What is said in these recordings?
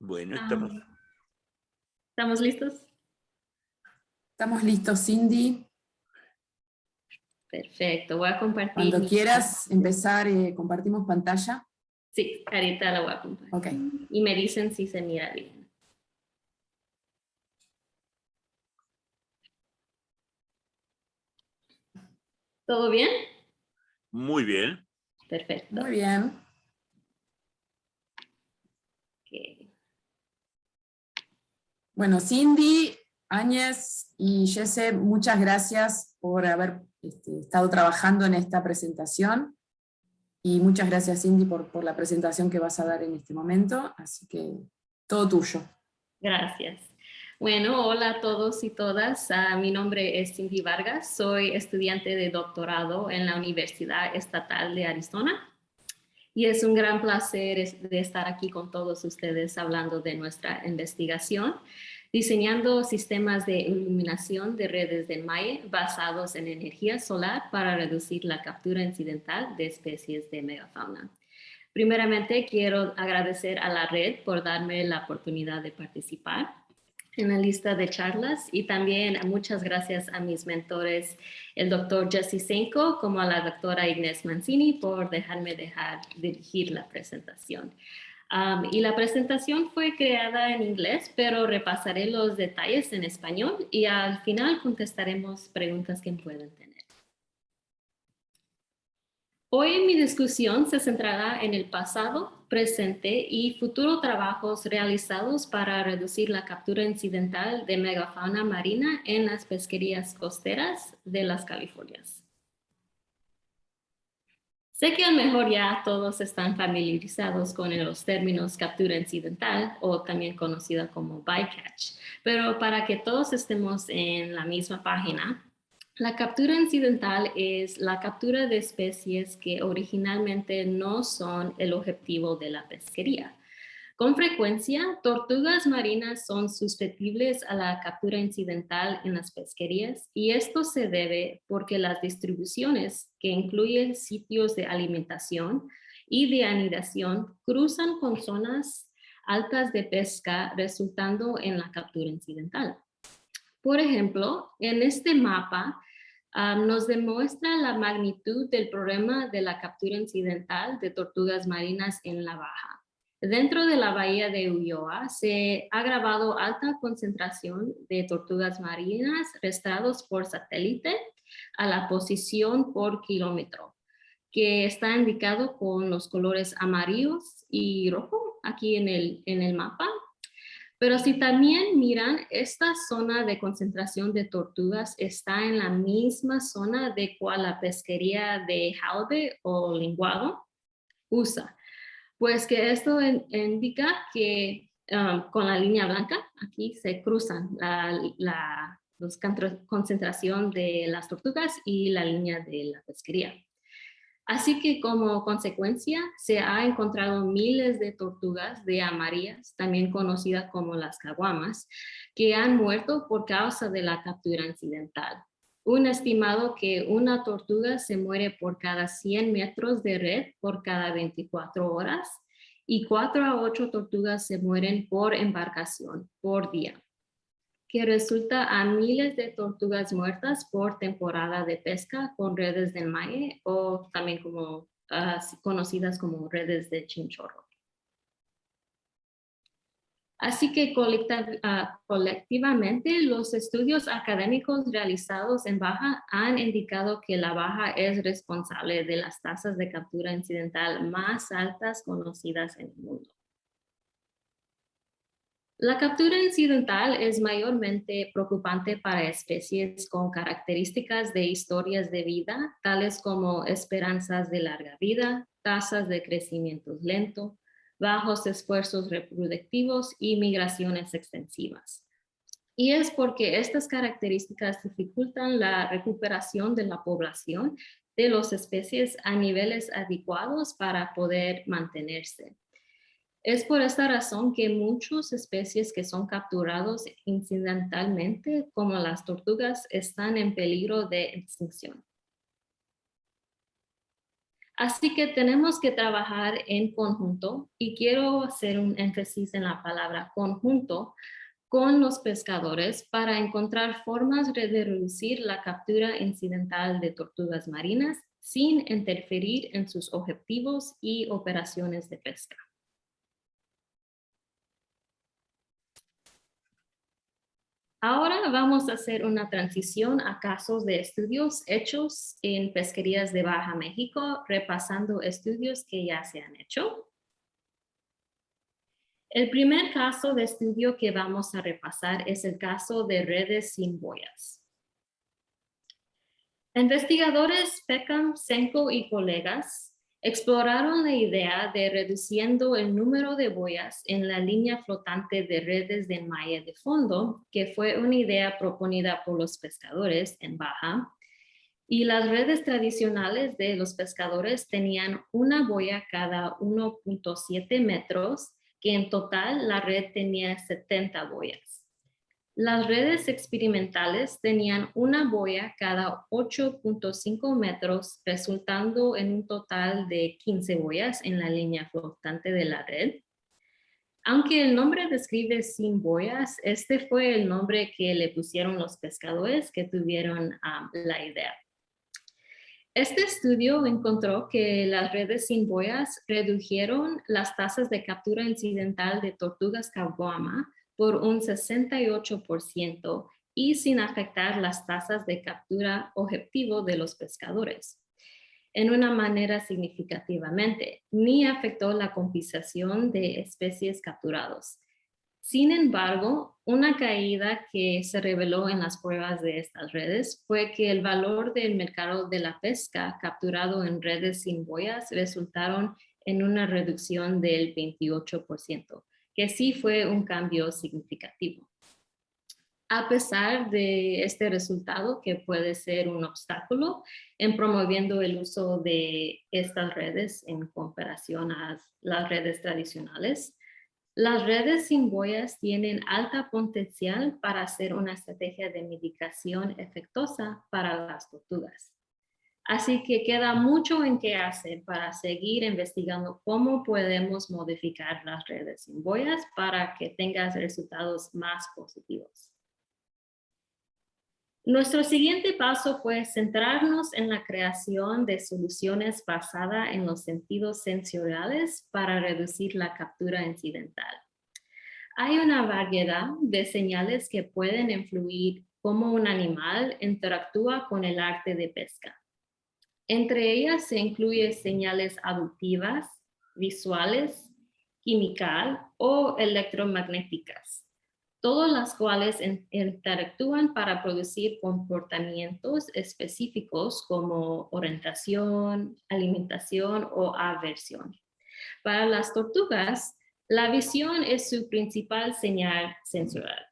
Bueno, Ah, ¿Estamos listos? Estamos listos, Cindy. Perfecto, voy a compartir. Cuando quieras empezar, compartimos pantalla. Sí, ahorita la voy a compartir. Ok. Y me dicen si se mira bien. ¿Todo bien? muy bien. Perfecto. Muy bien. Ok. Bueno, Cindy, Áñez y Jesse, muchas gracias por haber estado trabajando en esta presentación. Y muchas gracias, Cindy, por la presentación que vas a dar en este momento. Así que todo tuyo. Gracias. Bueno, hola a todos y todas. Mi nombre es Cindy Vargas. Soy estudiante de doctorado en la Universidad Estatal de Arizona. Y es un gran placer de estar aquí con todos ustedes hablando de nuestra investigación, diseñando sistemas de iluminación de redes de enmaye basados en energía solar para reducir la captura incidental de especies de megafauna. Primeramente, quiero agradecer a la red por darme la oportunidad de participar en la lista de charlas y también muchas gracias a mis mentores, el doctor Jesse Senko como a la doctora Inés Mancini por dejarme dirigir la presentación. Y la presentación fue creada en inglés, pero repasaré los detalles en español y al final contestaremos preguntas que puedan tener. Hoy mi discusión se centrará en el pasado, presente y futuro trabajos realizados para reducir la captura incidental de megafauna marina en las pesquerías costeras de las Californias. Sé que a lo mejor ya todos están familiarizados con los términos captura incidental o también conocida como bycatch, pero para que todos estemos en la misma página, la captura incidental es la captura de especies que originalmente no son el objetivo de la pesquería. Con frecuencia, tortugas marinas son susceptibles a la captura incidental en las pesquerías y esto se debe porque las distribuciones, que incluyen sitios de alimentación y de anidación, cruzan con zonas altas de pesca, resultando en la captura incidental. Por ejemplo, en este mapa nos demuestra la magnitud del problema de la captura incidental de tortugas marinas en la Baja. Dentro de la bahía de Ulloa se ha grabado alta concentración de tortugas marinas registrados por satélite a la posición por kilómetro, que está indicado con los colores amarillos y rojo aquí en el mapa. Pero si también miran, esta zona de concentración de tortugas está en la misma zona de cual la pesquería de halibut o linguado usa. Pues que esto indica que con la línea blanca aquí se cruzan la concentración de las tortugas y la línea de la pesquería. Así que como consecuencia se ha encontrado miles de tortugas de amarillas, también conocidas como las caguamas, que han muerto por causa de la captura incidental. Un estimado que una tortuga se muere por cada 100 metros de red por cada 24 horas y 4 a 8 tortugas se mueren por embarcación por día, que resulta a miles de tortugas muertas por temporada de pesca con redes de enmaye o también como conocidas como redes de chinchorro. Así que colectivamente los estudios académicos realizados en Baja han indicado que la Baja es responsable de las tasas de captura incidental más altas conocidas en el mundo. La captura incidental es mayormente preocupante para especies con características de historias de vida, tales como esperanzas de larga vida, tasas de crecimiento lento, bajos esfuerzos reproductivos y migraciones extensivas. Y es porque estas características dificultan la recuperación de la población de las especies a niveles adecuados para poder mantenerse. Es por esta razón que muchas especies que son capturados incidentalmente, como las tortugas, están en peligro de extinción. Así que tenemos que trabajar en conjunto y quiero hacer un énfasis en la palabra conjunto con los pescadores para encontrar formas de reducir la captura incidental de tortugas marinas sin interferir en sus objetivos y operaciones de pesca. Ahora vamos a hacer una transición a casos de estudios hechos en pesquerías de Baja México, repasando estudios que ya se han hecho. El primer caso de estudio que vamos a repasar es el caso de redes sin boyas. Investigadores Peckham, Senko y colegas exploraron la idea de reduciendo el número de boyas en la línea flotante de redes de malla de fondo, que fue una idea proponida por los pescadores en Baja, y las redes tradicionales de los pescadores tenían una boya cada 1.7 metros, que en total la red tenía 70 boyas. Las redes experimentales tenían una boya cada 8.5 metros, resultando en un total de 15 boyas en la línea flotante de la red. Aunque el nombre describe sin boyas, este fue el nombre que le pusieron los pescadores que tuvieron la idea. Este estudio encontró que las redes sin boyas redujeron las tasas de captura incidental de tortugas caguama por un 68% y sin afectar las tasas de captura objetivo de los pescadores en una manera significativamente, ni afectó la compensación de especies capturados. Sin embargo, una caída que se reveló en las pruebas de estas redes fue que el valor del mercado de la pesca capturado en redes sin boyas resultaron en una reducción del 28%, que sí fue un cambio significativo. A pesar de este resultado, que puede ser un obstáculo en promoviendo el uso de estas redes en comparación a las redes tradicionales, las redes sin boyas tienen alta potencial para ser una estrategia de mitigación efectuosa para las tortugas. Así que queda mucho en qué hacer para seguir investigando cómo podemos modificar las redes sin boyas para que tengan resultados más positivos. Nuestro siguiente paso fue centrarnos en la creación de soluciones basadas en los sentidos sensoriales para reducir la captura incidental. Hay una variedad de señales que pueden influir cómo un animal interactúa con el arte de pesca. Entre ellas se incluyen señales auditivas, visuales, químicas o electromagnéticas, todas las cuales interactúan para producir comportamientos específicos como orientación, alimentación o aversión. Para las tortugas, la visión es su principal señal sensorial.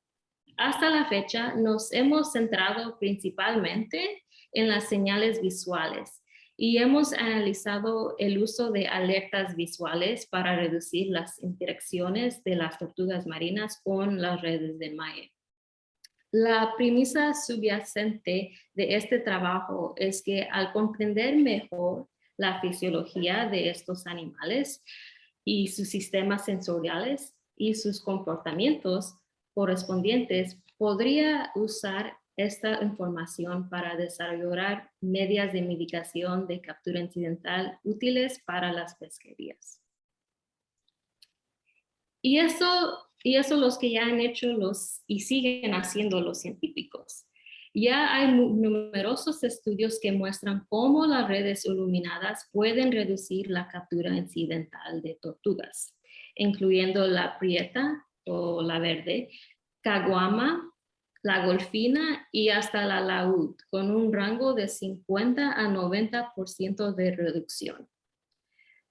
Hasta la fecha nos hemos centrado principalmente en las señales visuales y hemos analizado el uso de alertas visuales para reducir las interacciones de las tortugas marinas con las redes de malla. La premisa subyacente de este trabajo es que al comprender mejor la fisiología de estos animales y sus sistemas sensoriales y sus comportamientos correspondientes, podría usar esta información para desarrollar medidas de mitigación de captura incidental útiles para las pesquerías. Y eso los que ya han hecho y siguen haciendo los científicos. Ya hay numerosos estudios que muestran cómo las redes iluminadas pueden reducir la captura incidental de tortugas, incluyendo la prieta o la verde, caguama, la golfina y hasta la laúd, con un rango de 50 a 90% de reducción.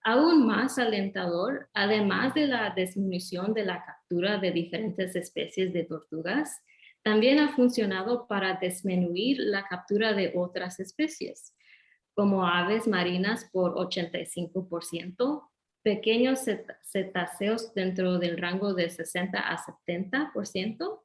Aún más alentador, además de la disminución de la captura de diferentes especies de tortugas, también ha funcionado para disminuir la captura de otras especies, como aves marinas por 85%, pequeños cetáceos dentro del rango de 60 a 70%,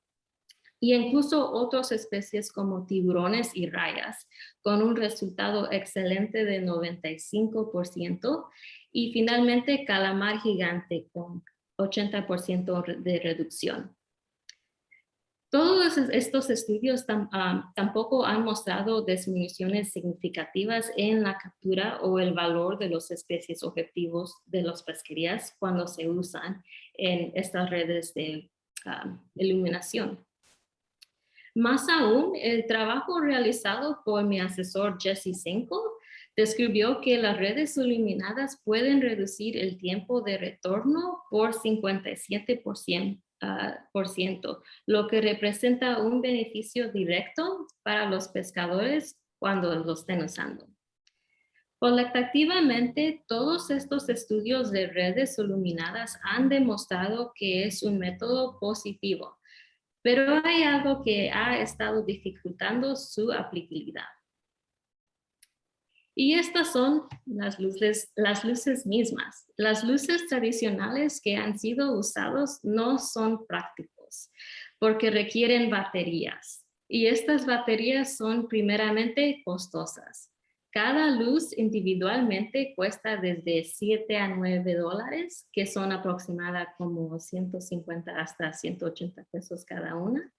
y incluso otras especies como tiburones y rayas, con un resultado excelente de 95%, y finalmente calamar gigante con 80% de reducción. Todos estos estudios tampoco han mostrado disminuciones significativas en la captura o el valor de las especies objetivos de las pesquerías cuando se usan en estas redes de iluminación. Más aún, el trabajo realizado por mi asesor Jesse Cinco describió que las redes iluminadas pueden reducir el tiempo de retorno por 57%. Lo que representa un beneficio directo para los pescadores cuando lo estén usando. Colectivamente, todos estos estudios de redes iluminadas han demostrado que es un método positivo, pero hay algo que ha estado dificultando su aplicabilidad. Y estas son las luces mismas. Las luces tradicionales que han sido usados no son prácticos porque requieren baterías. Y estas baterías son primeramente costosas. Cada luz individualmente cuesta desde $7 a $9, que son aproximadamente como 150 hasta 180 pesos cada una.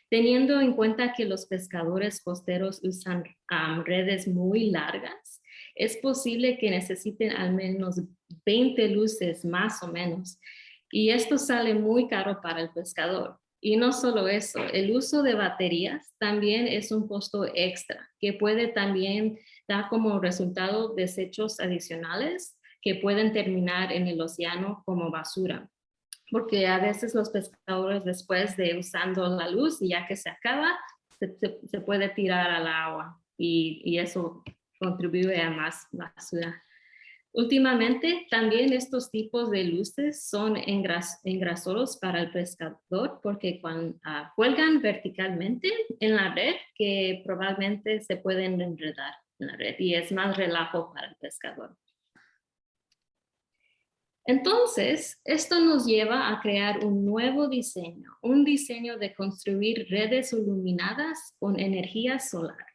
Teniendo en cuenta que los pescadores costeros usan redes muy largas, es posible que necesiten al menos 20 luces más o menos. Y esto sale muy caro para el pescador. Y no solo eso, el uso de baterías también es un costo extra que puede también dar como resultado desechos adicionales que pueden terminar en el océano como basura. Porque a veces los pescadores después de usando la luz y ya que se acaba, se puede tirar al agua y eso contribuye a más basura. Últimamente, también estos tipos de luces son engrasosos para el pescador porque cuando cuelgan verticalmente en la red que probablemente se pueden enredar en la red y es más relajo para el pescador. Entonces, esto nos lleva a crear un nuevo diseño, un diseño de construir redes iluminadas con energía solar.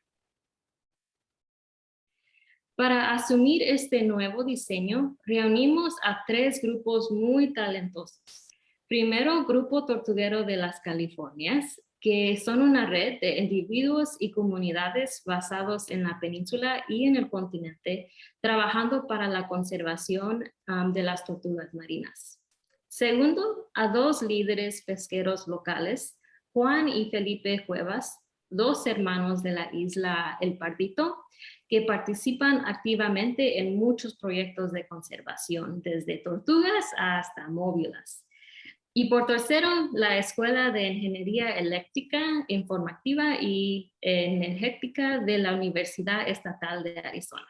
Para asumir este nuevo diseño, reunimos a 3 grupos muy talentosos. Primero, Grupo Tortuguero de las Californias, que son una red de individuos y comunidades basados en la península y en el continente, trabajando para la conservación de las tortugas marinas. Segundo, a 2 líderes pesqueros locales, Juan y Felipe Cuevas, 2 hermanos de la isla El Pardito, que participan activamente en muchos proyectos de conservación, desde tortugas hasta móvilas. Y por tercero, la Escuela de Ingeniería Eléctrica, Informativa y Energética de la Universidad Estatal de Arizona.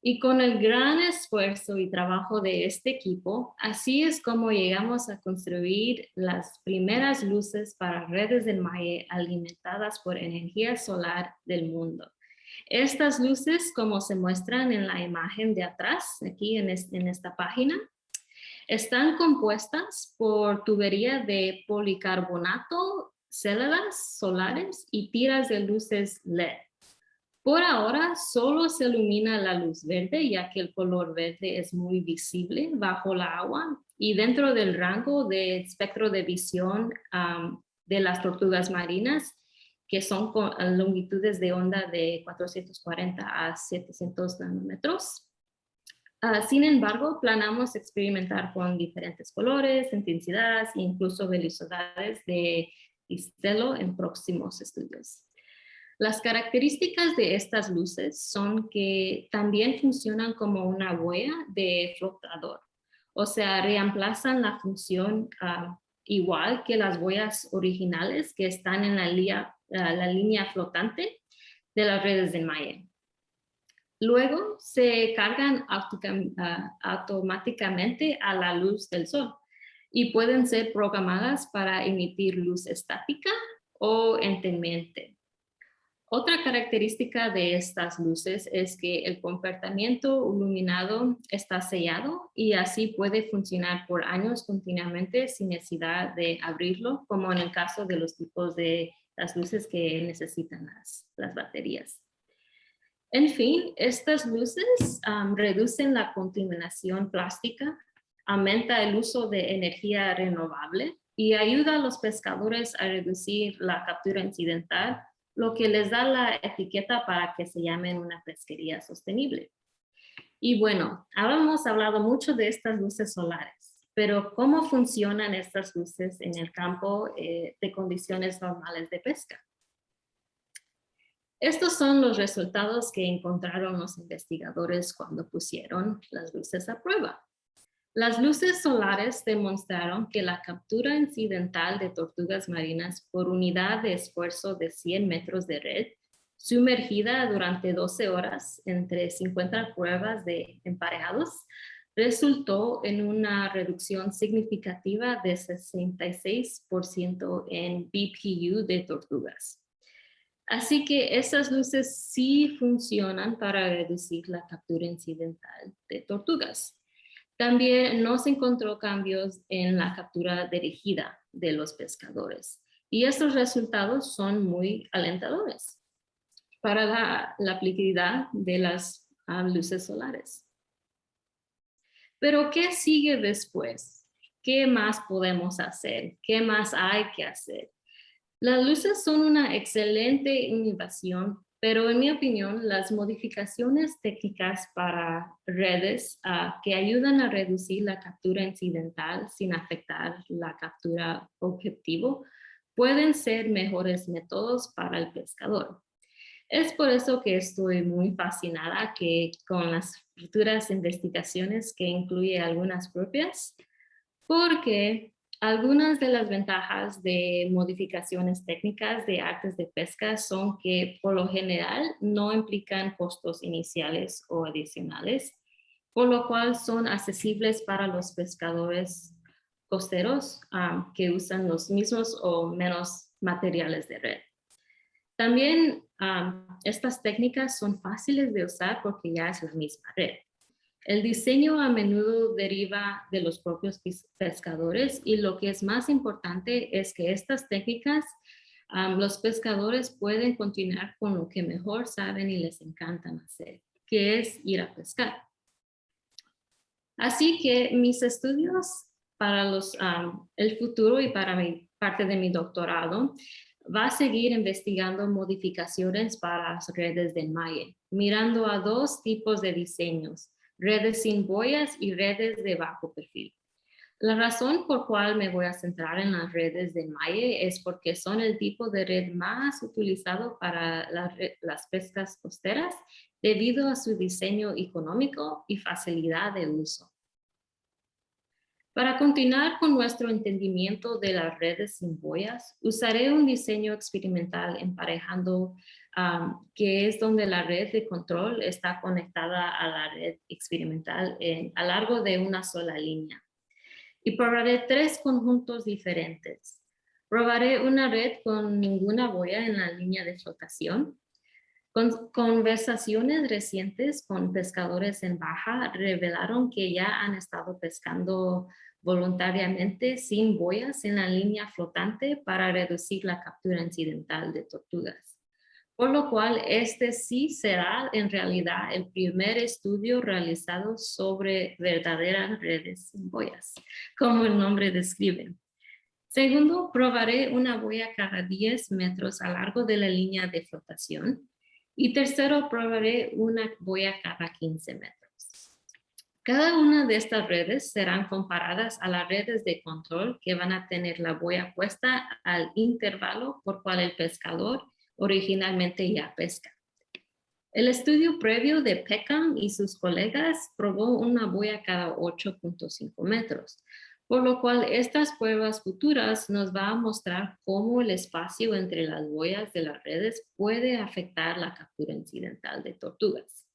Y con el gran esfuerzo y trabajo de este equipo, así es como llegamos a construir las primeras luces para redes del Maye alimentadas por energía solar del mundo. Estas luces, como se muestran en la imagen de atrás, aquí en esta página, están compuestas por tubería de policarbonato, células solares y tiras de luces LED. Por ahora, solo se ilumina la luz verde, ya que el color verde es muy visible bajo la agua y dentro del rango de espectro de visión de las tortugas marinas, que son con longitudes de onda de 440 a 700 nanómetros. Sin embargo, planeamos experimentar con diferentes colores, intensidades e incluso velocidades de destello en próximos estudios. Las características de estas luces son que también funcionan como una huella de flotador, o sea, reemplazan la función igual que las huellas originales que están en la línea flotante de las redes del Maye. Luego se cargan automáticamente a la luz del sol y pueden ser programadas para emitir luz estática o intermitente. Otra característica de estas luces es que el comportamiento iluminado está sellado y así puede funcionar por años continuamente sin necesidad de abrirlo, como en el caso de los tipos de las luces que necesitan las baterías. En fin, estas luces reducen la contaminación plástica, aumenta el uso de energía renovable y ayuda a los pescadores a reducir la captura incidental, lo que les da la etiqueta para que se llamen una pesquería sostenible. Y bueno, ahora hemos hablado mucho de estas luces solares, pero ¿cómo funcionan estas luces en el campo de condiciones normales de pesca? Estos son los resultados que encontraron los investigadores cuando pusieron las luces a prueba. Las luces solares demostraron que la captura incidental de tortugas marinas por unidad de esfuerzo de 100 metros de red, sumergida durante 12 horas entre 50 pruebas de emparejados, resultó en una reducción significativa de 66% en BPU de tortugas. Así que esas luces sí funcionan para reducir la captura incidental de tortugas. También no se encontró cambios en la captura dirigida de los pescadores. Y estos resultados son muy alentadores para la aplicabilidad de las luces solares. Pero ¿qué sigue después? ¿Qué más podemos hacer? ¿Qué más hay que hacer? Las luces son una excelente innovación, pero en mi opinión, las modificaciones técnicas para redes que ayudan a reducir la captura incidental sin afectar la captura objetivo pueden ser mejores métodos para el pescador. Es por eso que estoy muy fascinada con las futuras investigaciones que incluye algunas propias, porque algunas de las ventajas de modificaciones técnicas de artes de pesca son que por lo general no implican costos iniciales o adicionales, por lo cual son accesibles para los pescadores costeros que usan los mismos o menos materiales de red. También estas técnicas son fáciles de usar porque ya es la misma red. El diseño a menudo deriva de los propios pescadores y lo que es más importante es que estas técnicas, los pescadores pueden continuar con lo que mejor saben y les encantan hacer, que es ir a pescar. Así que mis estudios para el futuro y para parte de mi doctorado va a seguir investigando modificaciones para las redes de enmalle, mirando a dos tipos de diseños: redes sin boyas y redes de bajo perfil. La razón por cual me voy a centrar en las redes de enmalle es porque son el tipo de red más utilizado para las pescas costeras debido a su diseño económico y facilidad de uso. Para continuar con nuestro entendimiento de las redes sin boyas, usaré un diseño experimental emparejando que es donde la red de control está conectada a la red experimental a lo largo de una sola línea. Y probaré 3 conjuntos diferentes. Probaré una red con ninguna boya en la línea de flotación. Conversaciones recientes con pescadores en baja revelaron que ya han estado pescando voluntariamente sin boyas en la línea flotante para reducir la captura incidental de tortugas. Por lo cual, este sí será en realidad el primer estudio realizado sobre verdaderas redes sin boyas, como el nombre describe. Segundo, probaré una boya cada 10 metros a lo largo de la línea de flotación. Y tercero, probaré una boya cada 15 metros. Cada una de estas redes serán comparadas a las redes de control que van a tener la boya puesta al intervalo por cual el pescador originalmente ya pesca. El estudio previo de Peckham y sus colegas probó una boya cada 8.5 metros, por lo cual estas pruebas futuras nos va a mostrar cómo el espacio entre las boyas de las redes puede afectar la captura incidental de tortugas.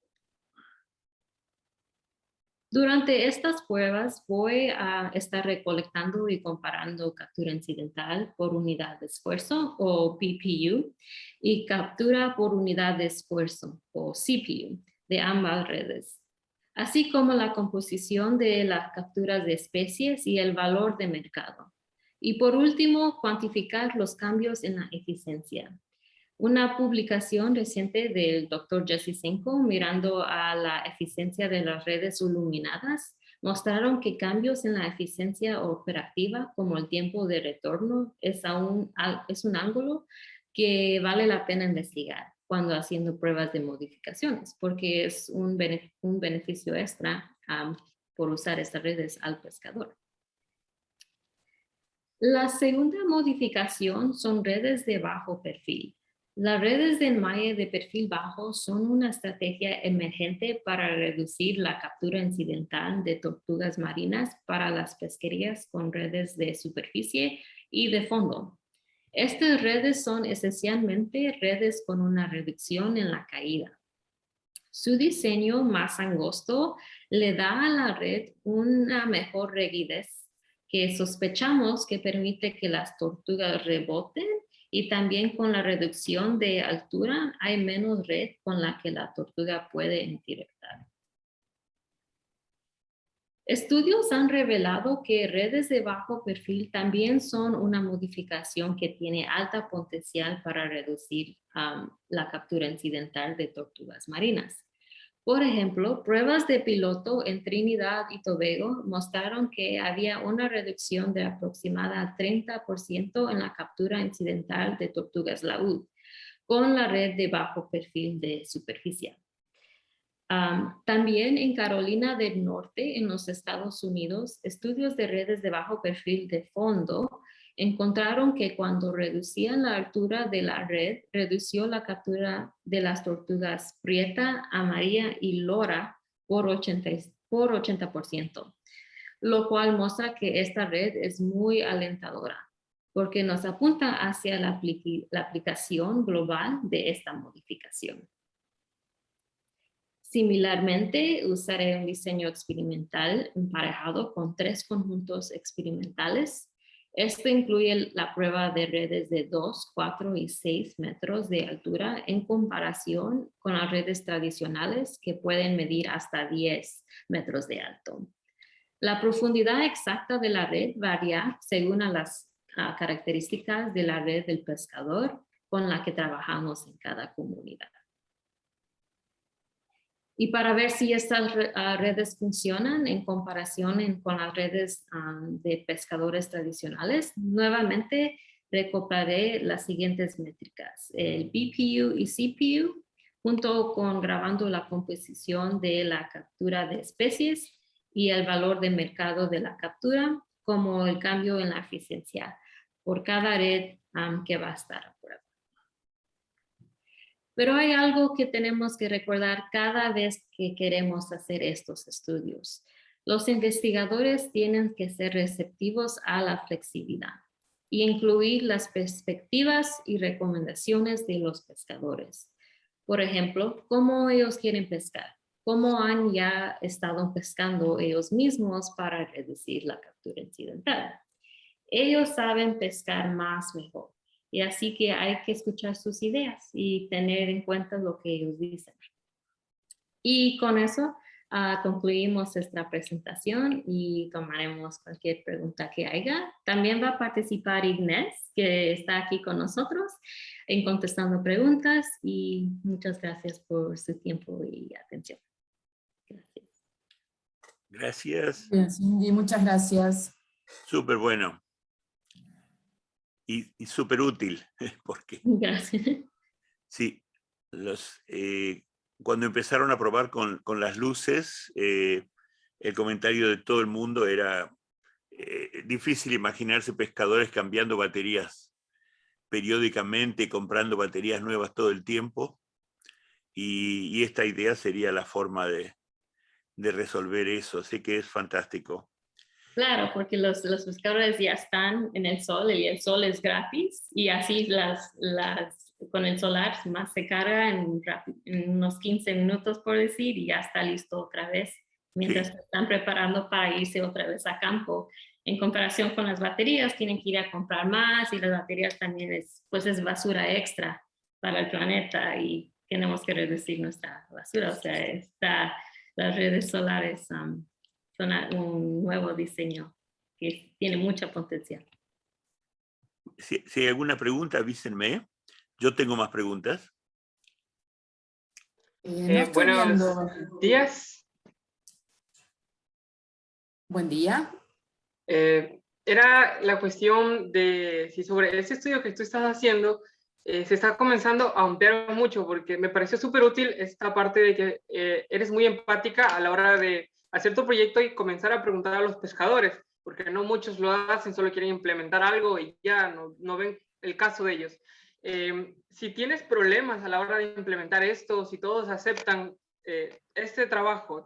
Durante estas pruebas voy a estar recolectando y comparando captura incidental por unidad de esfuerzo o PPU y captura por unidad de esfuerzo o CPU de ambas redes, así como la composición de las capturas de especies y el valor de mercado. Y por último, cuantificar los cambios en la eficiencia. Una publicación reciente del Dr. Jesse Senko mirando a la eficiencia de las redes iluminadas mostraron que cambios en la eficiencia operativa como el tiempo de retorno es un ángulo que vale la pena investigar cuando haciendo pruebas de modificaciones, porque es un beneficio extra por usar estas redes al pescador. La segunda modificación son redes de bajo perfil. Las redes de enmalle de perfil bajo son una estrategia emergente para reducir la captura incidental de tortugas marinas para las pesquerías con redes de superficie y de fondo. Estas redes son esencialmente redes con una reducción en la caída. Su diseño más angosto le da a la red una mejor rigidez que sospechamos que permite que las tortugas reboten, y también con la reducción de altura hay menos red con la que la tortuga puede indirectar. Estudios han revelado que redes de bajo perfil también son una modificación que tiene alta potencial para reducir la captura incidental de tortugas marinas. Por ejemplo, pruebas de piloto en Trinidad y Tobago mostraron que había una reducción de aproximada 30% en la captura incidental de tortugas laúd con la red de bajo perfil de superficie. También en Carolina del Norte, en los Estados Unidos, estudios de redes de bajo perfil de fondo encontraron que cuando reducían la altura de la red, redució la captura de las tortugas prieta, amarilla y lora por 80%, lo cual muestra que esta red es muy alentadora, porque nos apunta hacia la aplicación global de esta modificación. Similarmente, usaré un diseño experimental emparejado con 3 conjuntos experimentales. Esto incluye la prueba de redes de 2, 4 y 6 metros de altura en comparación con las redes tradicionales que pueden medir hasta 10 metros de alto. La profundidad exacta de la red varía según las características de la red del pescador con la que trabajamos en cada comunidad. Y para ver si estas redes funcionan en comparación con las redes de pescadores tradicionales, nuevamente recopilaré las siguientes métricas: el BPU y CPU, junto con grabando la composición de la captura de especies y el valor de mercado de la captura, como el cambio en la eficiencia por cada red que va a estar a prueba. Pero hay algo que tenemos que recordar cada vez que queremos hacer estos estudios. Los investigadores tienen que ser receptivos a la flexibilidad y incluir las perspectivas y recomendaciones de los pescadores. Por ejemplo, cómo ellos quieren pescar, cómo han ya estado pescando ellos mismos para reducir la captura incidental. Ellos saben pescar más mejor. Y así que hay que escuchar sus ideas y tener en cuenta lo que ellos dicen. Y con eso concluimos esta presentación y tomaremos cualquier pregunta que haya. También va a participar Inés, que está aquí con nosotros, en contestando preguntas, y muchas gracias por su tiempo y atención. Gracias. Gracias. Bien, Cindy, muchas gracias. Súper bueno. Y súper útil, porque Gracias. sí, cuando empezaron a probar con las luces, el comentario de todo el mundo era difícil imaginarse pescadores cambiando baterías periódicamente, comprando baterías nuevas todo el tiempo, y esta idea sería la forma de resolver eso, así que es fantástico. Claro, porque los pescadores ya están en el sol y el sol es gratis, y así con el solar más se carga en unos 15 minutos, por decir, y ya está listo otra vez mientras Sí. se están preparando para irse otra vez a campo. En comparación con las baterías, tienen que ir a comprar más y las baterías también pues es basura extra para el planeta y tenemos que reducir nuestra basura. O sea, las redes solares son un nuevo diseño que tiene mucho potencial. Si hay alguna pregunta, avísenme. Yo tengo más preguntas. No estoy Buenos viendo. días. Buen día. Era la cuestión de si sobre ese estudio que tú estás haciendo se está comenzando a ampliar mucho, porque me pareció súper útil esta parte de que eres muy empática a la hora de hacer tu proyecto y comenzar a preguntar a los pescadores, porque no muchos lo hacen, solo quieren implementar algo y ya no ven el caso de ellos. Si tienes problemas a la hora de implementar esto, si todos aceptan este trabajo,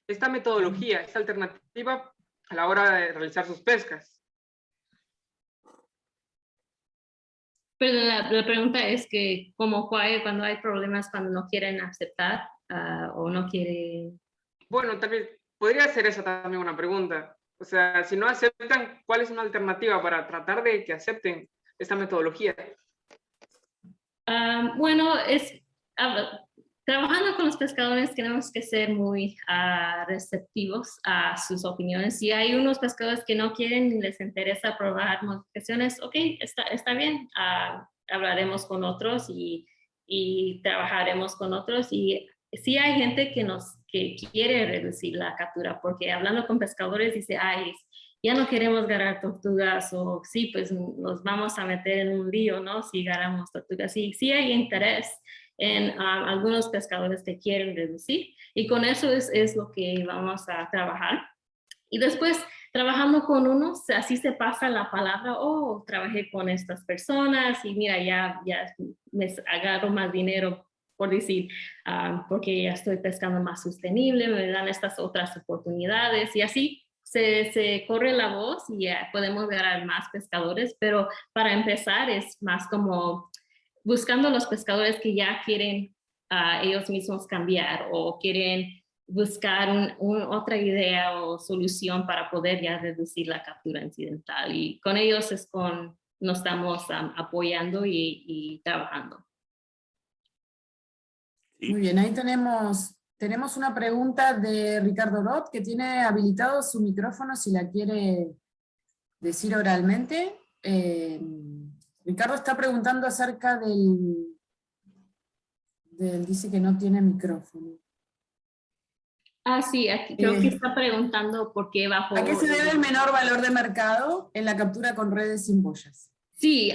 esta metodología, esta alternativa a la hora de realizar sus pescas. Pero la pregunta es que cuando hay problemas, cuando no quieren aceptar o no quieren... Bueno, también podría ser esa también una pregunta. O sea, si no aceptan, ¿cuál es una alternativa para tratar de que acepten esta metodología? Bueno, trabajando con los pescadores tenemos que ser muy receptivos a sus opiniones. Si hay unos pescadores que no quieren ni les interesa probar modificaciones, ok, está bien. Hablaremos con otros y trabajaremos con otros. Y sí hay gente que quiere reducir la captura, porque hablando con pescadores dice, ay, ya no queremos agarrar tortugas, o sí, pues nos vamos a meter en un lío, ¿no? Si agarramos tortugas. Sí hay interés en algunos pescadores que quieren reducir, y con eso es lo que vamos a trabajar. Y después, trabajando con unos, así se pasa la palabra, oh, trabajé con estas personas y mira, ya me agarro más dinero, por decir, porque ya estoy pescando más sostenible, me dan estas otras oportunidades y así se corre la voz y ya podemos ganar más pescadores, pero para empezar es más como buscando los pescadores que ya quieren ellos mismos cambiar o quieren buscar otra idea o solución para poder ya reducir la captura incidental. Y con ellos nos estamos apoyando y trabajando. Muy bien, ahí tenemos una pregunta de Ricardo Roth, que tiene habilitado su micrófono si la quiere decir oralmente. Ricardo está preguntando acerca dice que no tiene micrófono. Sí, aquí creo que está preguntando por qué bajo... ¿A qué se debe el menor valor de mercado en la captura con redes sin boyas? Sí,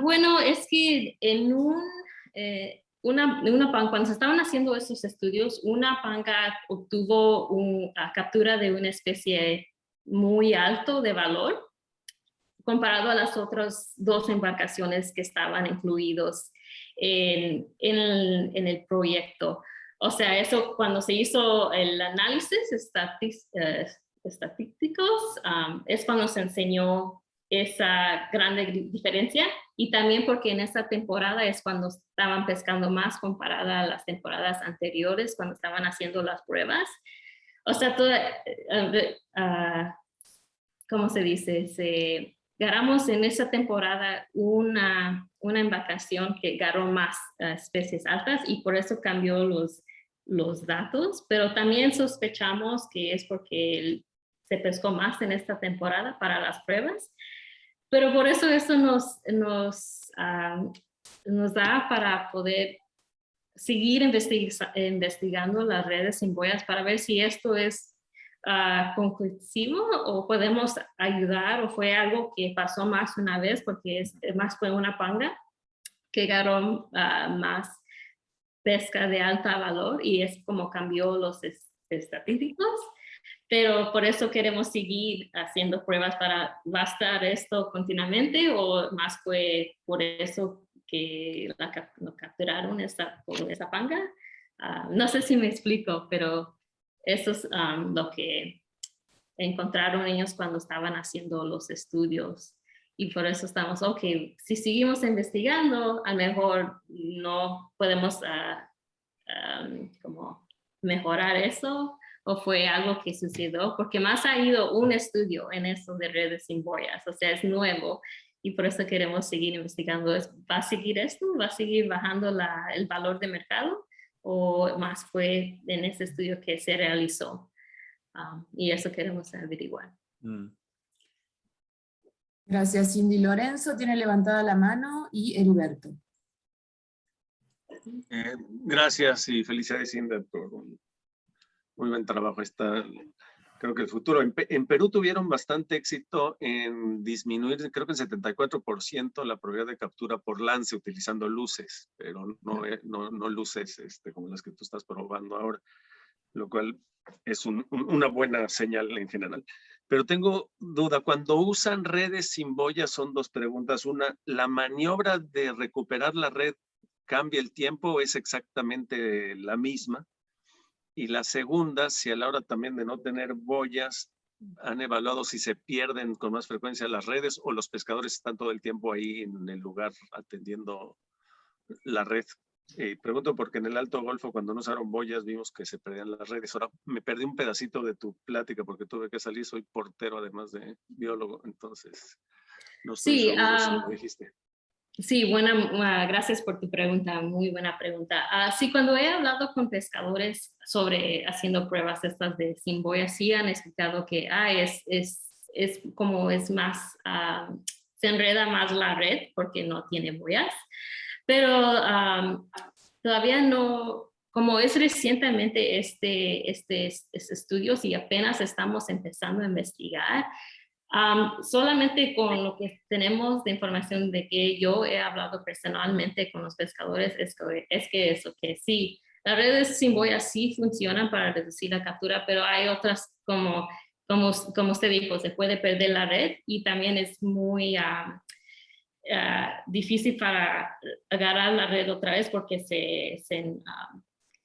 bueno, es que en una panga, cuando se estaban haciendo estos estudios, una panga obtuvo una captura de una especie muy alto de valor comparado a las otras dos embarcaciones que estaban incluidos en el proyecto. O sea, eso cuando se hizo el análisis estadísticos, es cuando se enseñó esa gran diferencia, y también porque en esta temporada es cuando estaban pescando más comparada a las temporadas anteriores, cuando estaban haciendo las pruebas. O sea, ¿cómo se dice? Ganamos en esa temporada una embarcación que agarró más especies altas y por eso cambió los datos, pero también sospechamos que es porque se pescó más en esta temporada para las pruebas, pero por eso nos da para poder seguir investigando las redes sin boyas para ver si esto es conclusivo o podemos ayudar, o fue algo que pasó más una vez, porque más fue una panga que agarró más pesca de alta valor y es como cambió los estadísticos. Pero por eso queremos seguir haciendo pruebas para bastar esto continuamente, o más fue por eso que lo capturaron con esa panga. No sé si me explico, pero eso es lo que encontraron ellos cuando estaban haciendo los estudios. Y por eso estamos, ok, si seguimos investigando, a lo mejor no podemos como mejorar eso, o fue algo que sucedió, porque más ha ido un estudio en esto de redes sin boyas, o sea, es nuevo y por eso queremos seguir investigando. ¿Va a seguir esto? ¿Va a seguir bajando el valor de mercado? ¿O más fue en ese estudio que se realizó? Y eso queremos averiguar. Gracias, Cindy. Lorenzo tiene levantada la mano y Heriberto. Gracias y felicidades, Cindy, por un muy buen trabajo. Creo que el futuro. En Perú tuvieron bastante éxito en disminuir, creo que en 74% la probabilidad de captura por lance utilizando luces, pero no luces como las que tú estás probando ahora, lo cual es una buena señal en general. Pero tengo duda, cuando usan redes sin boyas son dos preguntas. Una, ¿la maniobra de recuperar la red cambia el tiempo o es exactamente la misma? Y la segunda, si a la hora también de no tener boyas, han evaluado si se pierden con más frecuencia las redes o los pescadores están todo el tiempo ahí en el lugar atendiendo la red. Pregunto porque en el Alto Golfo, cuando no usaron boyas, vimos que se perdían las redes. Ahora, me perdí un pedacito de tu plática porque tuve que salir. Soy portero, además de biólogo, entonces no estoy seguro si lo dijiste. Sí, gracias por tu pregunta, muy buena pregunta. Sí, cuando he hablado con pescadores sobre haciendo pruebas estas de sin boyas, sí han explicado que es como es más, se enreda más la red porque no tiene boyas, pero todavía no, como es recientemente este estudio y apenas estamos empezando a investigar, solamente con lo que tenemos de información de que yo he hablado personalmente con los pescadores es que sí, las redes sin boyas sí funcionan para reducir la captura, pero hay otras como usted dijo, se puede perder la red y también es muy difícil para agarrar la red otra vez porque se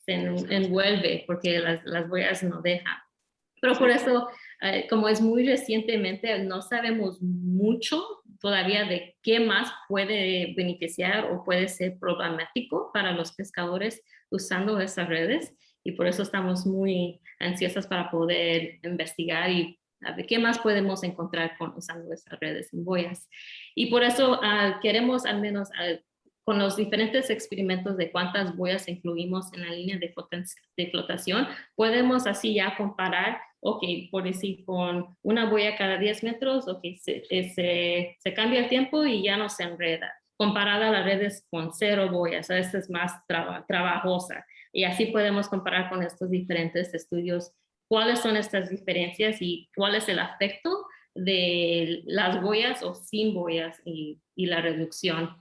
envuelve porque las boyas no dejan. Pero por eso, como es muy recientemente, no sabemos mucho todavía de qué más puede beneficiar o puede ser problemático para los pescadores usando esas redes. Y por eso estamos muy ansiosas para poder investigar y a ver qué más podemos encontrar usando esas redes sin boyas. Y por eso queremos al menos con los diferentes experimentos de cuántas boyas incluimos en la línea de flotación, podemos así ya comparar, ok, por decir, con una boya cada 10 metros, ok, se cambia el tiempo y ya no se enreda. Comparada a las redes con 0 boyas, esta es más trabajosa. Y así podemos comparar con estos diferentes estudios cuáles son estas diferencias y cuál es el efecto de las boyas o sin boyas y la reducción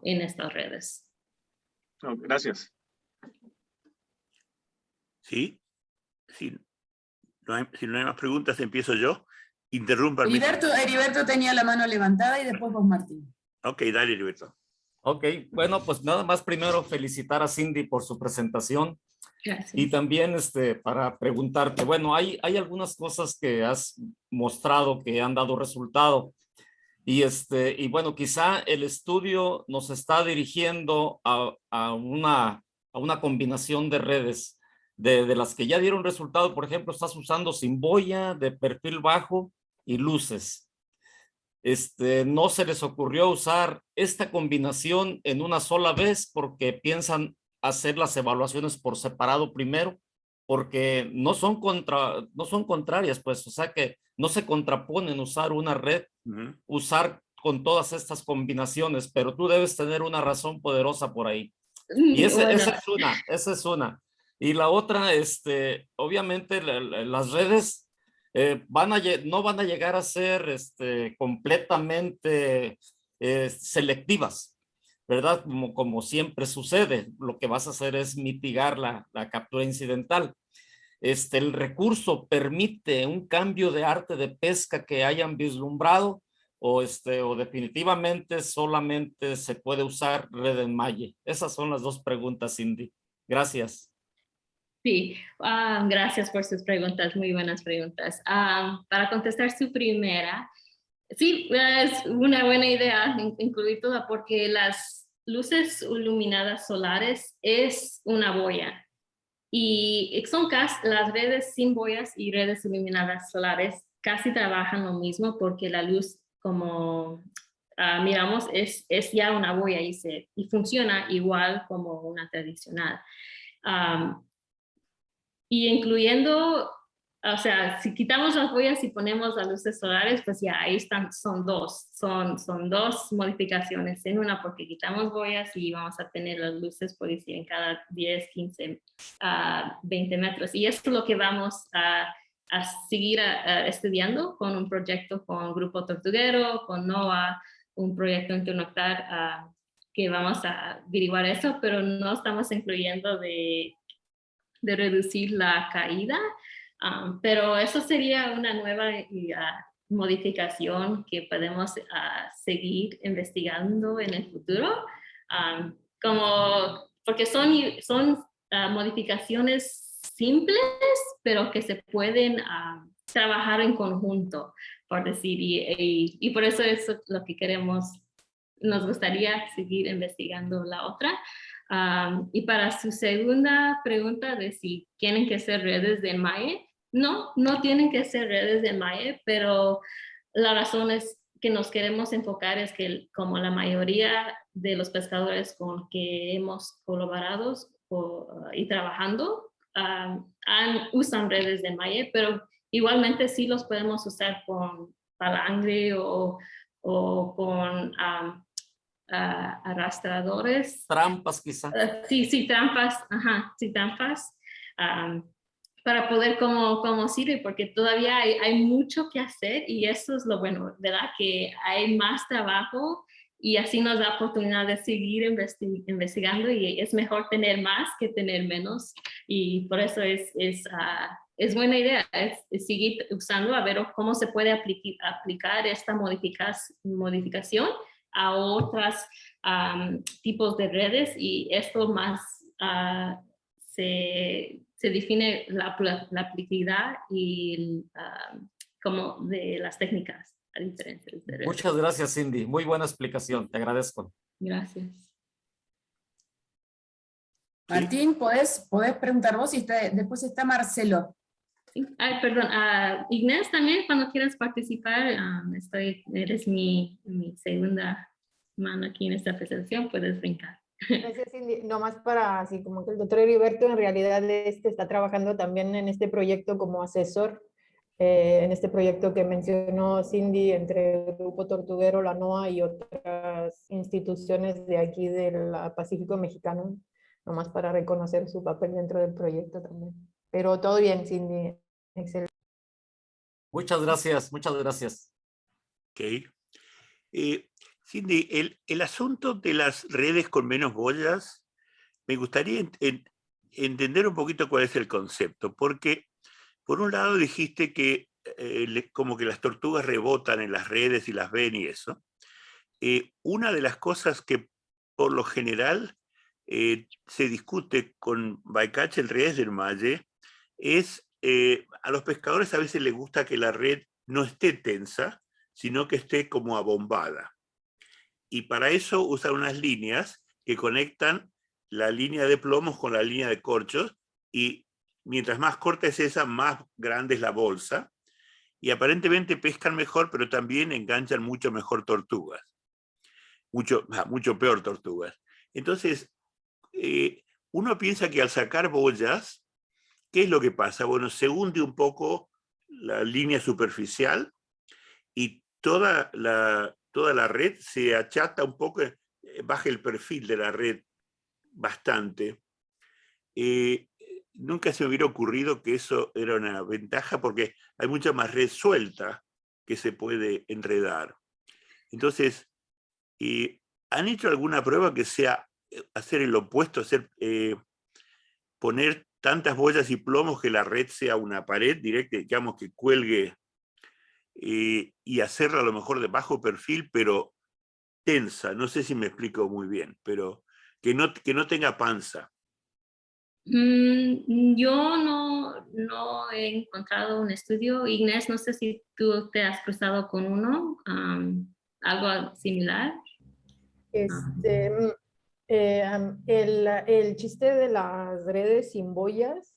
en estas redes. Oh, gracias. Sí, si no hay más preguntas, empiezo yo. Interrumpa. Heriberto tenía la mano levantada y después vos, Martín. Ok, dale, Heriberto. Ok, bueno, pues nada más primero felicitar a Cindy por su presentación. Gracias. Y también para preguntarte, bueno, hay algunas cosas que has mostrado que han dado resultado. Y bueno, quizá el estudio nos está dirigiendo a una combinación de redes de las que ya dieron resultado. Por ejemplo, estás usando sin boya, de perfil bajo y luces. No se les ocurrió usar esta combinación en una sola vez porque piensan hacer las evaluaciones por separado primero, porque no son contrarias, pues, o sea que no se contraponen usar una red, usar con todas estas combinaciones, pero tú debes tener una razón poderosa por ahí. Y esa es una. Y la otra, obviamente las redes no van a llegar a ser completamente selectivas, ¿verdad? Como siempre sucede, lo que vas a hacer es mitigar la captura incidental. El recurso permite un cambio de arte de pesca que hayan vislumbrado o definitivamente solamente se puede usar red en malle. Esas son las dos preguntas, Cindy. Gracias. Sí, gracias por sus preguntas, muy buenas preguntas. Para contestar su primera, sí, es una buena idea incluir toda porque las luces iluminadas solares es una boya y son las redes sin boyas y redes iluminadas solares casi trabajan lo mismo porque la luz, como miramos, es ya una boya y funciona igual como una tradicional. Y incluyendo, o sea, si quitamos las boyas y ponemos las luces solares, pues ya ahí están, son dos modificaciones en una, porque quitamos boyas y vamos a tener las luces, por decir, en cada 10, 15, 20 metros. Y esto es lo que vamos a seguir estudiando con un proyecto con Grupo Tortuguero, con NOAA, un proyecto Internoctar, que vamos a averiguar eso, pero no estamos incluyendo de reducir la caída, pero eso sería una nueva modificación que podemos seguir investigando en el futuro, porque son modificaciones simples, pero que se pueden trabajar en conjunto, por decir, y por eso es lo que queremos. Nos gustaría seguir investigando la otra. Y para su segunda pregunta de si tienen que ser redes de MAE, no tienen que ser redes de MAE, pero la razón es que nos queremos enfocar es que como la mayoría de los pescadores con que hemos colaborado y trabajando usan redes de MAE, pero igualmente sí los podemos usar con palangre o con arrastradores. Trampas quizá. Sí, trampas, trampas, para poder como sirve, porque todavía hay mucho que hacer y eso es lo bueno, ¿verdad? Que hay más trabajo y así nos da oportunidad de seguir investigando y es mejor tener más que tener menos y por eso es buena idea, es seguir usando a ver cómo se puede aplicar esta modificación a otros tipos de redes y esto más se define la aplicabilidad y como de las técnicas a diferentes de redes. Muchas gracias, Cindy. Muy buena explicación. Te agradezco. Gracias. Martín, ¿podés preguntar vos? Y después está Marcelo. Ay, perdón, Inés también, cuando quieras participar, eres mi segunda mano aquí en esta presentación, puedes brincar. Gracias, Cindy. Nomás para, así como que el doctor Heriberto en realidad está trabajando también en este proyecto como asesor, en este proyecto que mencionó Cindy entre el Grupo Tortuguero, la NOAA y otras instituciones de aquí del Pacífico Mexicano, nomás para reconocer su papel dentro del proyecto también. Pero todo bien, Cindy. Excelente. Muchas gracias, muchas gracias. Ok. Cindy, el asunto de las redes con menos boyas, me gustaría entender un poquito cuál es el concepto, porque por un lado dijiste que como que las tortugas rebotan en las redes y las ven y eso. Una de las cosas que por lo general se discute con bycatch en redes del Malle es a los pescadores a veces les gusta que la red no esté tensa, sino que esté como abombada. Y para eso usan unas líneas que conectan la línea de plomos con la línea de corchos y mientras más corta es esa, más grande es la bolsa. Y aparentemente pescan mejor, pero también enganchan mucho mejor tortugas. Mucho peor tortugas. Entonces, uno piensa que al sacar boyas, ¿qué es lo que pasa? Bueno, se hunde un poco la línea superficial y toda la red se achata un poco, baja el perfil de la red bastante. Nunca se me hubiera ocurrido que eso era una ventaja porque hay mucha más red suelta que se puede enredar. Entonces, ¿han hecho alguna prueba que sea hacer el opuesto, poner tantas boyas y plomos que la red sea una pared directa, digamos que cuelgue y hacerla a lo mejor de bajo perfil, pero tensa? No sé si me explico muy bien, pero que no tenga panza. Yo no he encontrado un estudio. Inés, no sé si tú te has cruzado con uno, algo similar. El chiste de las redes sin boyas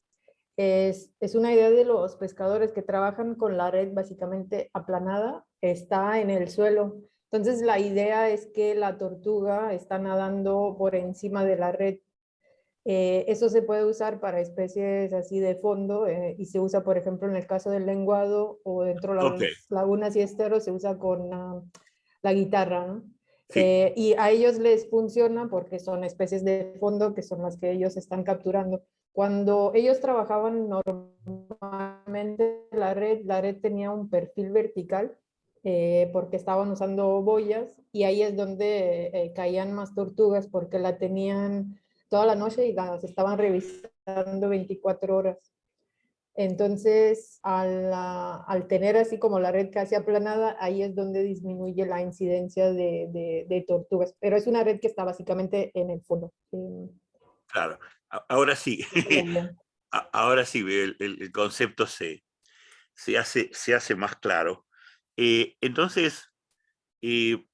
es una idea de los pescadores que trabajan con la red básicamente aplanada, está en el suelo. Entonces la idea es que la tortuga está nadando por encima de la red. Eso se puede usar para especies así de fondo y se usa, por ejemplo, en el caso del lenguado o dentro de Ok, las lagunas y esteros se usa con la guitarra, ¿no? sí, Y a ellos les funciona porque son especies de fondo que son las que ellos están capturando. Cuando ellos trabajaban normalmente la red tenía un perfil vertical porque estaban usando boyas y ahí es donde caían más tortugas porque la tenían toda la noche y las estaban revisando 24 horas. Entonces, al tener así como la red casi aplanada, ahí es donde disminuye la incidencia de tortugas. Pero es una red que está básicamente en el fondo. claro. Ahora sí, ahora sí el concepto se hace más claro. Entonces, eh,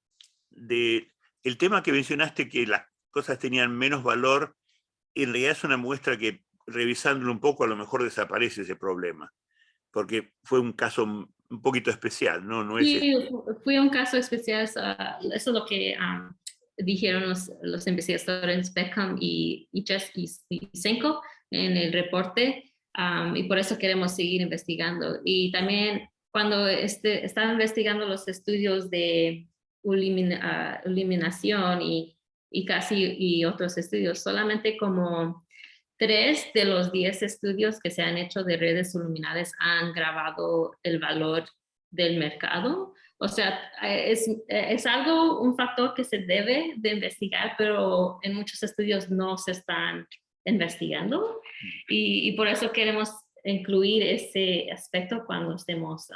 el tema que mencionaste, que las cosas tenían menos valor, en realidad es una muestra que, revisándolo un poco, a lo mejor desaparece ese problema, porque fue un caso un poquito especial, ¿no? No es Sí, fue un caso especial, eso es lo que dijeron los investigadores Beckham y Senko en el reporte, y por eso queremos seguir investigando. Y también cuando estaba investigando los estudios de eliminación y casi y otros estudios, solamente como 3 de los 10 estudios que se han hecho de redes iluminadas han grabado el valor del mercado. O sea, es algo, un factor que se debe de investigar, pero en muchos estudios no se están investigando y por eso queremos incluir ese aspecto cuando estemos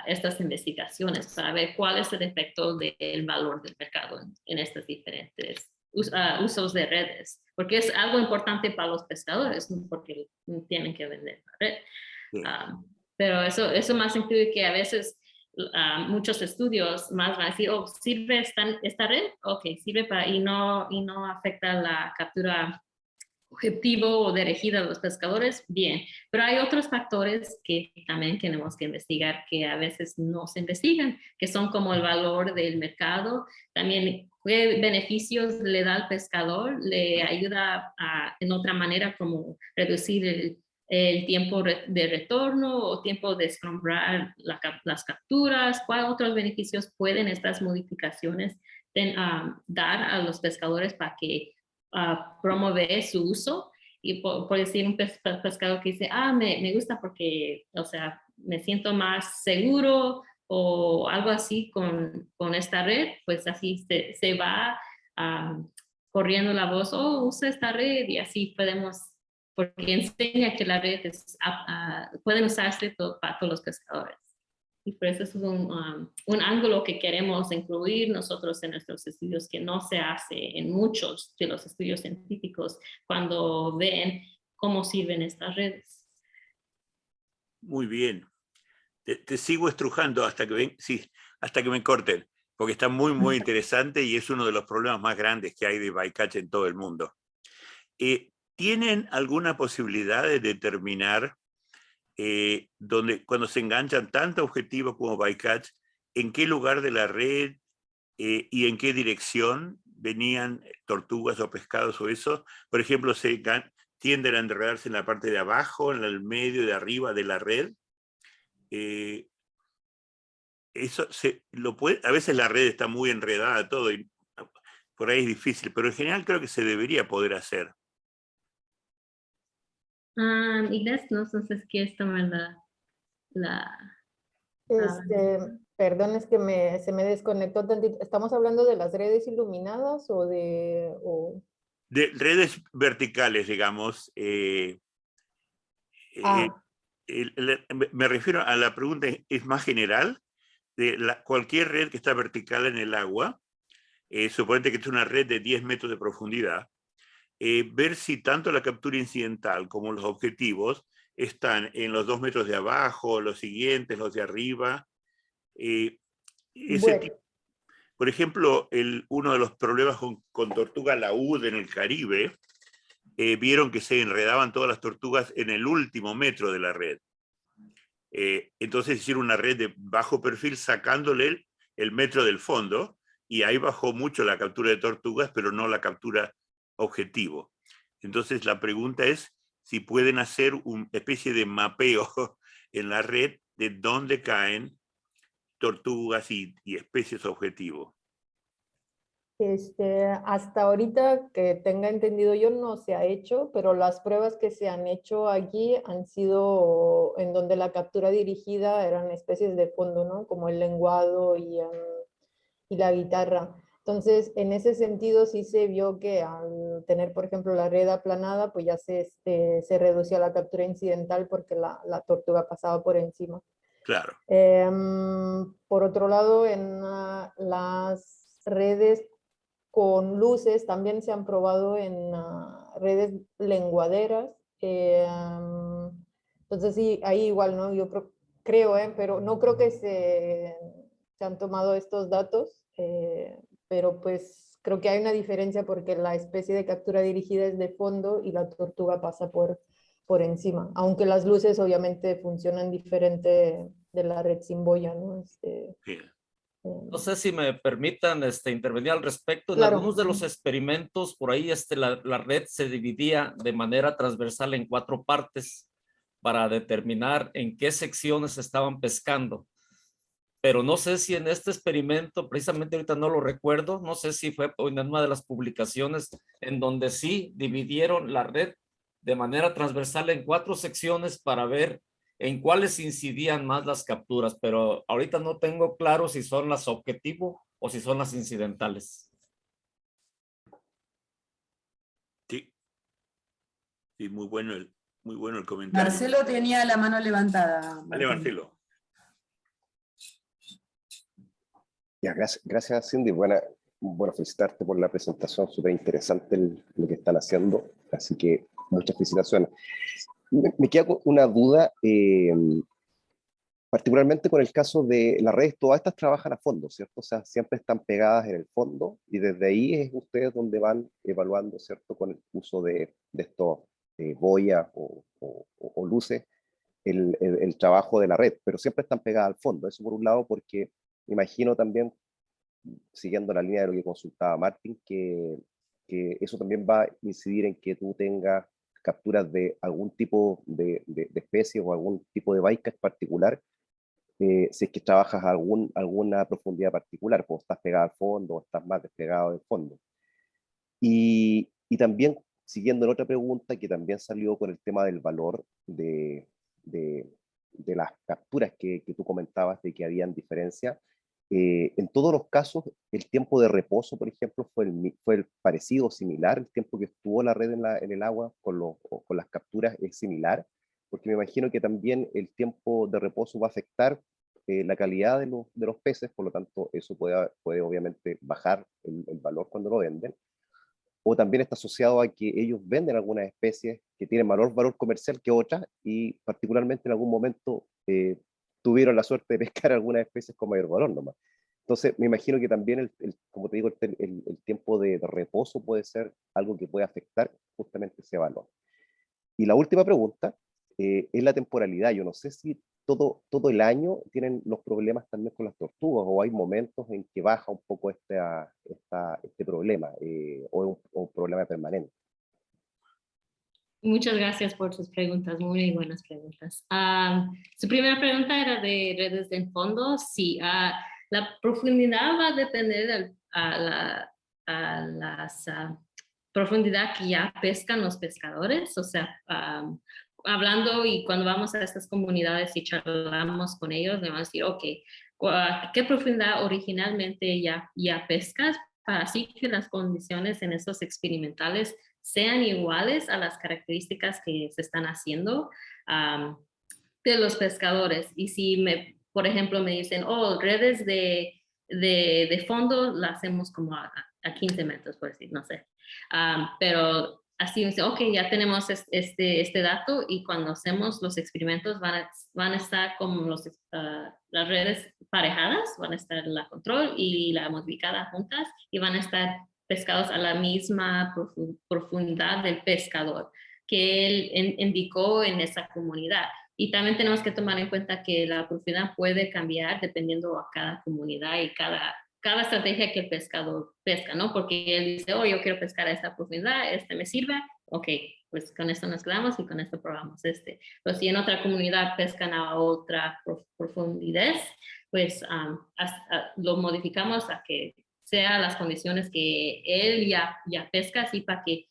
estas investigaciones para ver cuál es el efecto del valor del mercado en estas diferentes usos de redes, porque es algo importante para los pescadores, ¿no? Porque tienen que vender la red. sí. Pero eso más incluye que a veces muchos estudios más van a decir, oh, ¿sirve esta red? Ok, sirve para, y no afecta la captura objetivo o dirigida a los pescadores, bien. Pero hay otros factores que también tenemos que investigar que a veces no se investigan, que son como el valor del mercado, también qué beneficios le da al pescador, le ayuda en otra manera como reducir el tiempo de retorno o tiempo de escombrar las capturas, cuáles otros beneficios pueden estas modificaciones dar a los pescadores para que promover su uso. Y por decir un pescador que dice, me gusta porque, o sea, me siento más seguro o algo así con esta red, pues así se va corriendo la voz, oh, usa esta red y así podemos, porque enseña que la red pueden usarse para todos los pescadores. Y por eso es un ángulo que queremos incluir nosotros en nuestros estudios, que no se hace en muchos de los estudios científicos cuando ven cómo sirven estas redes. Muy bien. Te sigo estrujando hasta que me corten, porque está muy, muy interesante y es uno de los problemas más grandes que hay de bycatch en todo el mundo. ¿Tienen alguna posibilidad de determinar cuando se enganchan tanto objetivo como bycatch, en qué lugar de la red y en qué dirección venían tortugas o pescados o eso? Por ejemplo, tienden a enredarse en la parte de abajo, en el medio, de arriba de la red. Eso a veces la red está muy enredada todo y por ahí es difícil, pero en general creo que se debería poder hacer. Inés, no sé si es tomar Perdón, es que se me desconectó tantito. ¿Estamos hablando de las redes iluminadas o de...? De redes verticales, digamos. Me refiero a la pregunta, es más general, de cualquier red que está vertical en el agua, suponete que es una red de 10 metros de profundidad, ver si tanto la captura incidental como los objetivos están en los 2 metros de abajo, los siguientes, los de arriba. Bueno. Por ejemplo, uno de los problemas con tortuga laúd en el Caribe, vieron que se enredaban todas las tortugas en el último metro de la red. Entonces hicieron una red de bajo perfil sacándole el metro del fondo, y ahí bajó mucho la captura de tortugas, pero no la captura objetivo. Entonces la pregunta es si pueden hacer una especie de mapeo en la red de dónde caen tortugas y especies objetivo. Hasta ahorita que tenga entendido yo no se ha hecho, pero las pruebas que se han hecho aquí han sido en donde la captura dirigida eran especies de fondo, ¿no? Como el lenguado y la guitarra. Entonces, en ese sentido sí se vio que al tener, por ejemplo, la red aplanada, pues ya se reducía la captura incidental porque la tortuga pasaba por encima. Claro. Por otro lado, en las redes con luces también se han probado en redes lenguaderas. Entonces sí, ahí igual, ¿no? Yo creo, pero no creo que se han tomado estos datos, pero pues creo que hay una diferencia porque la especie de captura dirigida es de fondo y la tortuga pasa por encima, aunque las luces obviamente funcionan diferente de la red sin boya, ¿no? No sé si me permitan intervenir al respecto. En Claro. algunos de los experimentos, por ahí la red se dividía de manera transversal en 4 partes para determinar en qué secciones estaban pescando. Pero no sé si en este experimento, precisamente ahorita no lo recuerdo, no sé si fue en una de las publicaciones en donde sí dividieron la red de manera transversal en 4 secciones para ver en cuáles incidían más las capturas, pero ahorita no tengo claro si son las objetivo o si son las incidentales. Sí. Sí, muy bueno el comentario. Marcelo tenía la mano levantada. Dale, Marcelo. Ya, gracias Cindy. Bueno, felicitarte por la presentación, súper interesante lo que están haciendo, así que muchas felicitaciones. Me queda una duda, particularmente con el caso de las redes, todas estas trabajan a fondo, ¿cierto? O sea, siempre están pegadas en el fondo y desde ahí es ustedes donde van evaluando, ¿cierto? Con el uso de estos boyas o luces, el trabajo de la red, pero siempre están pegadas al fondo. Eso por un lado, porque me imagino también, siguiendo la línea de lo que consultaba Martín, que eso también va a incidir en que tú tengas capturas de algún tipo de especie o algún tipo de bycatch particular, si es que trabajas alguna profundidad particular, pues estás pegado al fondo o estás más despegado del fondo. Y también, siguiendo en otra pregunta que también salió con el tema del valor de las capturas que tú comentabas, de que habían diferencias, en todos los casos, el tiempo de reposo, por ejemplo, fue el parecido o similar, el tiempo que estuvo la red en el agua con las capturas es similar, porque me imagino que también el tiempo de reposo va a afectar la calidad de los peces, por lo tanto, eso puede obviamente bajar el valor cuando lo venden. O también está asociado a que ellos venden algunas especies que tienen valor comercial que otras, y particularmente en algún momento tuvieron la suerte de pescar algunas especies con mayor valor nomás. Entonces, me imagino que también, como te digo, el tiempo de reposo puede ser algo que puede afectar justamente ese valor. Y la última pregunta es la temporalidad. Yo no sé si todo el año tienen los problemas también con las tortugas, o hay momentos en que baja un poco este problema, o es un problema permanente. Muchas gracias por sus preguntas, muy buenas preguntas. Su primera pregunta era de redes de fondo. Sí, la profundidad va a depender a la profundidad que ya pescan los pescadores. O sea, hablando y cuando vamos a estas comunidades y charlamos con ellos, le vamos a decir, ok, ¿qué profundidad originalmente ya pescas? Para así que las condiciones en estos experimentales sean iguales a las características que se están haciendo de los pescadores. Y si por ejemplo, me dicen, redes de fondo las hacemos como a 15 metros, por decir, no sé. Pero así dice, ok, ya tenemos este dato y cuando hacemos los experimentos van a estar como las redes parejadas, van a estar la control y la modificada juntas y van a estar pescados a la misma profundidad del pescador que él indicó en esa comunidad. Y también tenemos que tomar en cuenta que la profundidad puede cambiar dependiendo a cada comunidad y cada estrategia que el pescador pesca, ¿no? Porque él dice, oh, yo quiero pescar a esta profundidad, me sirve, ok, pues con esto nos quedamos y con esto probamos Pero si en otra comunidad pescan a otra profundidad, pues lo modificamos a que sean las condiciones que él ya pesca, así para que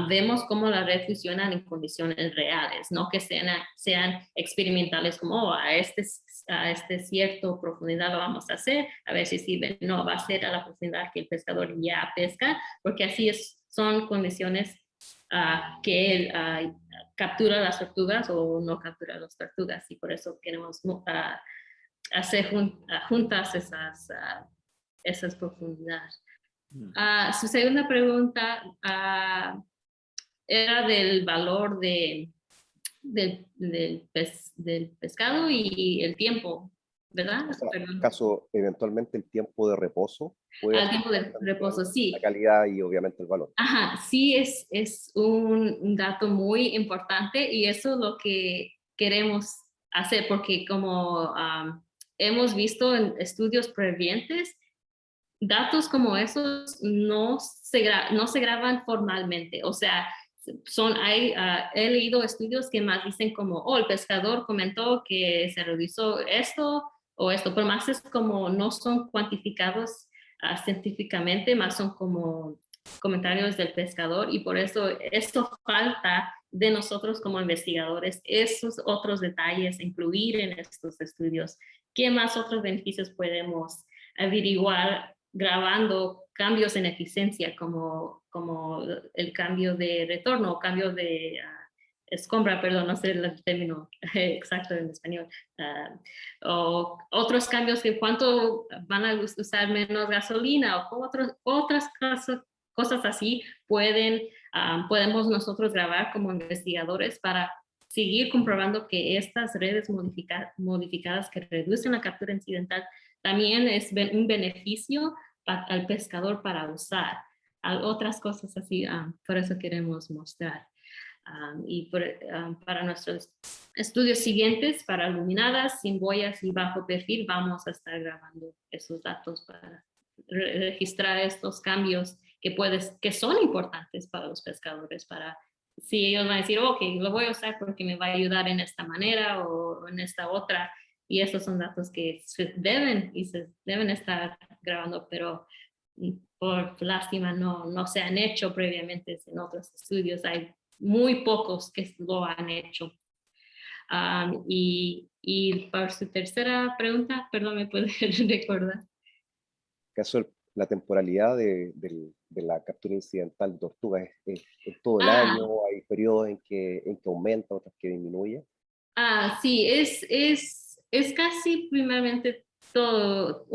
vemos cómo la red funciona en condiciones reales, no que sean experimentales como a este cierto profundidad lo vamos a hacer, a ver si sirve. No, va a ser a la profundidad que el pescador ya pesca, porque así son condiciones que él captura las tortugas o no captura las tortugas, y por eso queremos hacer juntas esas profundidades. Su segunda pregunta era del valor del pescado y el tiempo, ¿verdad? O sea, en el caso, eventualmente el tiempo de reposo puede Al tiempo de reposo, sí. la calidad y obviamente el valor. Ajá, sí, es un dato muy importante y eso es lo que queremos hacer, porque como hemos visto en estudios previentes, datos como esos no se graban formalmente. O sea, he leído estudios que más dicen como, oh, el pescador comentó que se realizó esto o esto, pero más es como no son cuantificados científicamente, más son como comentarios del pescador, y por eso esto falta de nosotros como investigadores, esos otros detalles, incluir en estos estudios. ¿Qué más otros beneficios podemos averiguar grabando cambios en eficiencia como el cambio de retorno o cambio de escombra, perdón, no sé el término exacto en español, o otros cambios que cuánto van a usar menos gasolina o otras cosas así podemos nosotros grabar como investigadores para seguir comprobando que estas redes modificadas que reducen la captura incidental también es un beneficio al pescador para usar. Otras cosas así, por eso queremos mostrar. Para nuestros estudios siguientes, para luminadas, sin boyas y bajo perfil, vamos a estar grabando esos datos para registrar estos cambios que son importantes para los pescadores, para si ellos van a decir, ok, lo voy a usar porque me va a ayudar en esta manera o en esta otra, y esos son datos que se deben estar grabando, pero por lástima no se han hecho previamente en otros estudios. Hay muy pocos que lo han hecho. Y para su tercera pregunta, perdón, ¿me puede recordar? ¿Acaso la temporalidad de la captura incidental de tortugas es todo el año? ¿Hay periodos en que aumenta, otros que disminuye? Sí, es casi primeramente todo.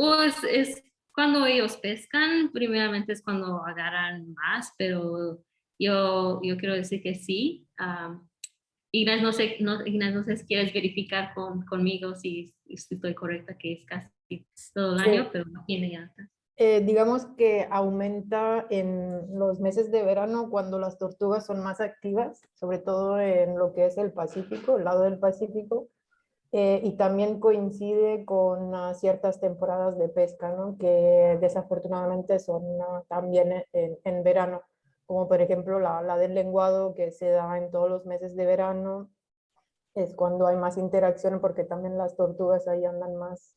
Es cuando ellos pescan, primeramente es cuando agarran más, pero yo quiero decir que sí. Ignacio, no sé si quieres verificar conmigo si estoy correcta, que es casi todo el año, pero no tiene alta. Digamos que aumenta en los meses de verano cuando las tortugas son más activas, sobre todo en lo que es el Pacífico, el lado del Pacífico, y también coincide con ciertas temporadas de pesca, ¿no? Que desafortunadamente son también en verano, como por ejemplo la del lenguado, que se da en todos los meses de verano, es cuando hay más interacción porque también las tortugas ahí andan más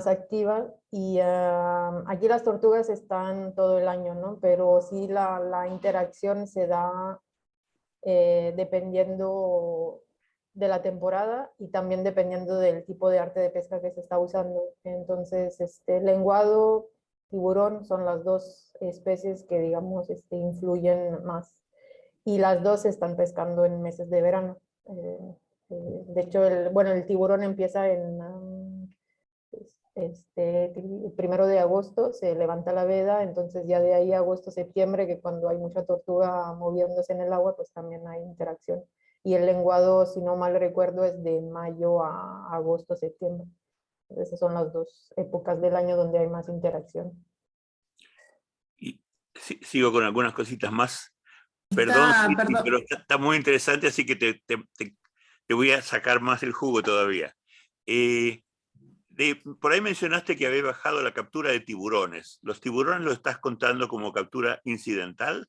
activas, y aquí las tortugas están todo el año, ¿no? Pero sí la interacción se da dependiendo de la temporada y también dependiendo del tipo de arte de pesca que se está usando. Entonces, lenguado, tiburón son las dos especies que, digamos, influyen más. Y las dos se están pescando en meses de verano. De hecho, el tiburón empieza el 1 de agosto se levanta la veda, entonces ya de ahí a agosto, septiembre, que cuando hay mucha tortuga moviéndose en el agua, pues también hay interacción. Y el lenguado, si no mal recuerdo, es de mayo a agosto, septiembre. Esas son las 2 épocas del año donde hay más interacción. Y sigo con algunas cositas más. Perdón, Cindy, pero está muy interesante, así que te voy a sacar más el jugo todavía. Por ahí mencionaste que había bajado la captura de tiburones. ¿Los tiburones lo estás contando como captura incidental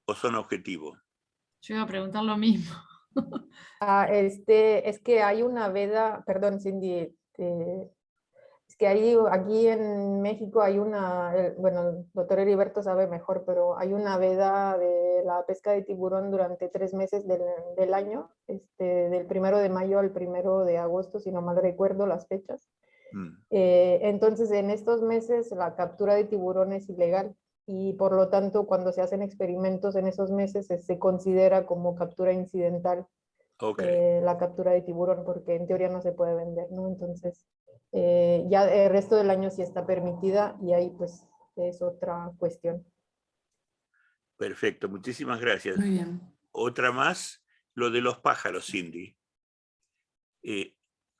o son objetivos? Yo iba a preguntar lo mismo. Es que hay una veda, perdón Cindy, es que aquí en México hay bueno, el doctor Heriberto sabe mejor, pero hay una veda de la pesca de tiburón durante 3 meses del año, del 1 de mayo al 1 de agosto, si no mal recuerdo las fechas. Entonces, en estos meses la captura de tiburón es ilegal y por lo tanto cuando se hacen experimentos en esos meses se considera como captura incidental. La captura de tiburón, porque en teoría no se puede vender, ¿no? Entonces, ya el resto del año sí está permitida y ahí pues es otra cuestión. Perfecto, muchísimas gracias. Muy bien. Otra más, lo de los pájaros, Cindy.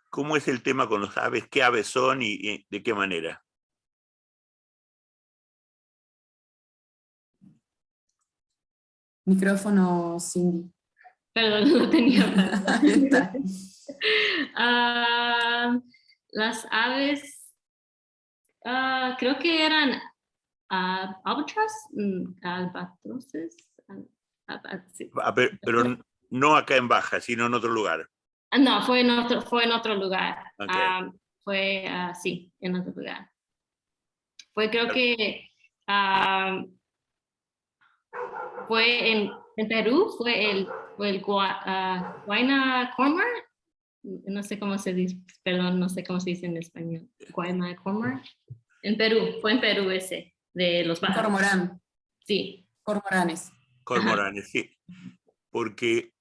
¿Cómo es el tema con los aves? ¿Qué aves son y de qué manera? Micrófono, Cindy. Perdón, no tenía. Ahí está. Las aves, creo que eran albatroces. Sí. Pero no acá en Baja, sino en otro lugar. No, fue en otro lugar. Okay. Sí, en otro lugar. Creo que fue en Perú, fue el Guayna Cormor. No sé cómo se dice, perdón, no sé cómo se dice en español. Guayna Cormor. En Perú, fue en Perú ese, de los pájaros. Cormorán. Sí. Cormoranes. Cormoranes, sí. Porque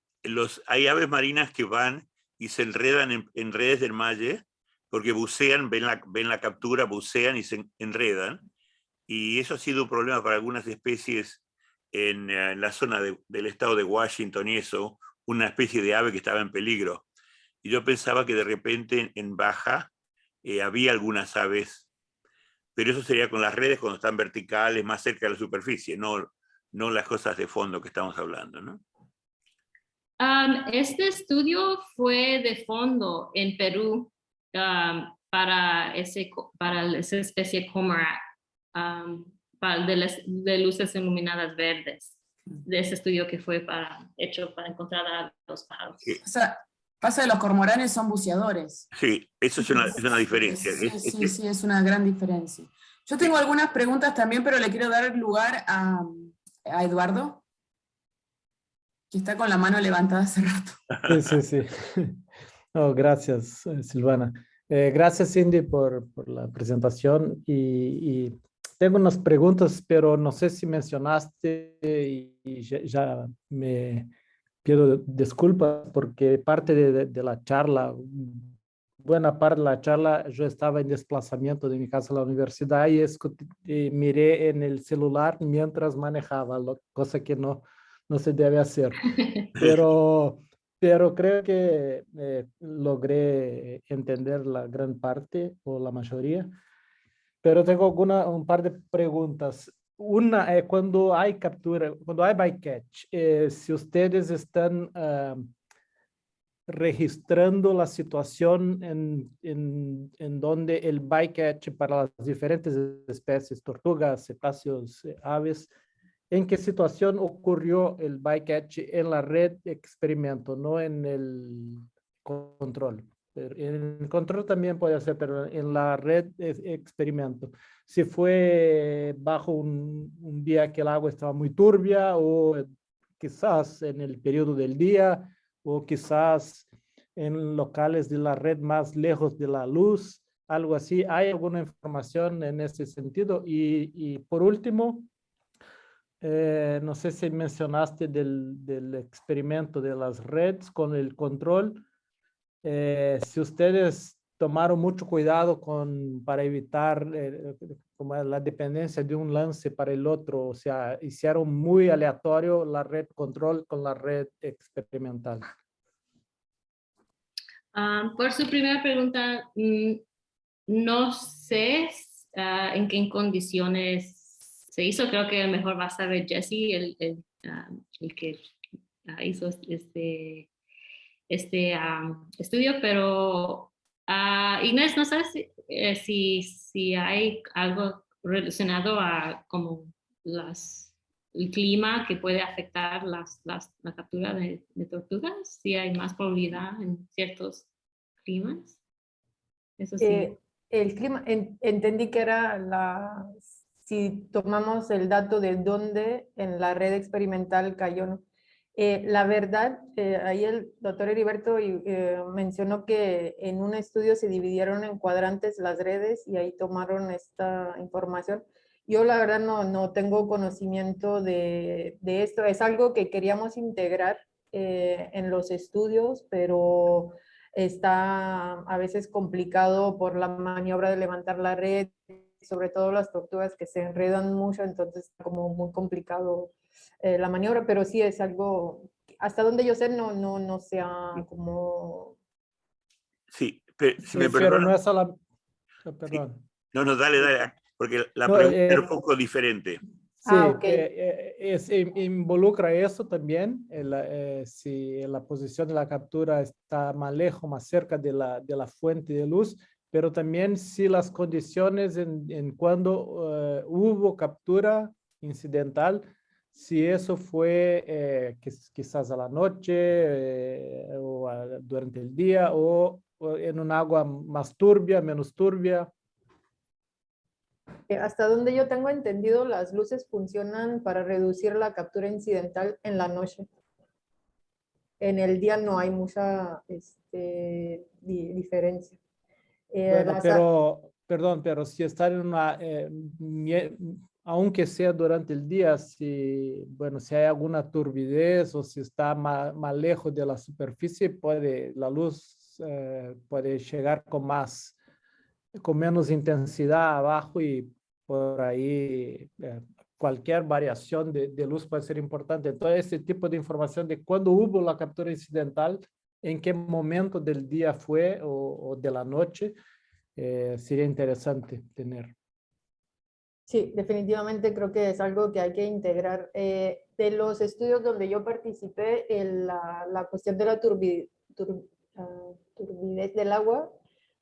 hay aves marinas que van y se enredan en redes del malle, porque bucean, ven la captura, bucean y se enredan. Y eso ha sido un problema para algunas especies en la zona del estado de Washington y eso, una especie de ave que estaba en peligro. Y yo pensaba que de repente en Baja había algunas aves, pero eso sería con las redes cuando están verticales, más cerca de la superficie, no las cosas de fondo que estamos hablando, ¿no? Este estudio fue de fondo en Perú para esa especie Cormorant, de luces iluminadas verdes. De ese estudio que fue hecho para encontrar a los pájaros. Sí. O sea, pasa que los cormoranes son buceadores. Sí, eso es una diferencia. Sí, es una gran diferencia. Yo tengo algunas preguntas también, pero le quiero dar lugar a Eduardo, que está con la mano levantada hace rato. Sí. Oh, gracias, Silvana. Gracias, Cindy, por la presentación. Y tengo unas preguntas, pero no sé si mencionaste y ya me pido disculpas porque parte de la charla, buena parte de la charla, yo estaba en desplazamiento de mi casa a la universidad y miré en el celular mientras manejaba, cosa que no se debe hacer. Pero creo que logré entender la gran parte o la mayoría. Pero tengo un par de preguntas. Una es cuando hay captura, cuando hay bycatch, si ustedes están registrando la situación en donde el bycatch para las diferentes especies, tortugas, cetáceos, aves, ¿en qué situación ocurrió el bycatch en la red de experimento, no en el control? En el control también puede ser, pero en la red de experimento. Si fue bajo un día que el agua estaba muy turbia o quizás en el periodo del día o quizás en locales de la red más lejos de la luz, algo así. ¿Hay alguna información en ese sentido? Y por último, no sé si mencionaste del experimento de las redes con el control. Si ustedes tomaron mucho cuidado para evitar como la dependencia de un lance para el otro, o sea, hicieron muy aleatorio la red control con la red experimental. Por su primera pregunta, no sé en qué condiciones se hizo. Creo que mejor va a saber Jesse, el que hizo este estudio, pero Inés, ¿no sabes si hay algo relacionado a como el clima que puede afectar la captura de tortugas? Si hay más probabilidad en ciertos climas. Eso sí. El clima, entendí que era si tomamos el dato de dónde en la red experimental cayó, ¿no? La verdad, ahí el doctor Heriberto mencionó que en un estudio se dividieron en cuadrantes las redes y ahí tomaron esta información. Yo la verdad no tengo conocimiento de esto. Es algo que queríamos integrar en los estudios, pero está a veces complicado por la maniobra de levantar la red, sobre todo las tortugas que se enredan mucho, entonces es como muy complicado la maniobra, pero sí es algo, hasta donde yo sé, no sea como... Sí, pero, si Sí, me pero perdonan. no es solo... Perdón. Sí. No, dale, porque la No, pregunta era un poco diferente. Sí, ok. involucra eso también, si la posición de la captura está más lejos, más cerca de la fuente de luz, pero también si las condiciones en cuando hubo captura incidental, si eso fue quizás a la noche o durante el día o en un agua más turbia, menos turbia. Hasta donde yo tengo entendido, las luces funcionan para reducir la captura incidental en la noche. En el día no hay mucha diferencia. Bueno, pero si están en una, aunque sea durante el día, si hay alguna turbidez o si está más lejos de la superficie, la luz puede llegar con menos intensidad abajo y por ahí cualquier variación de luz puede ser importante. Entonces, ese tipo de información de cuándo hubo la captura incidental, en qué momento del día fue o de la noche, sería interesante tener. Sí, definitivamente creo que es algo que hay que integrar. De los estudios donde yo participé, la cuestión de la turbidez del agua,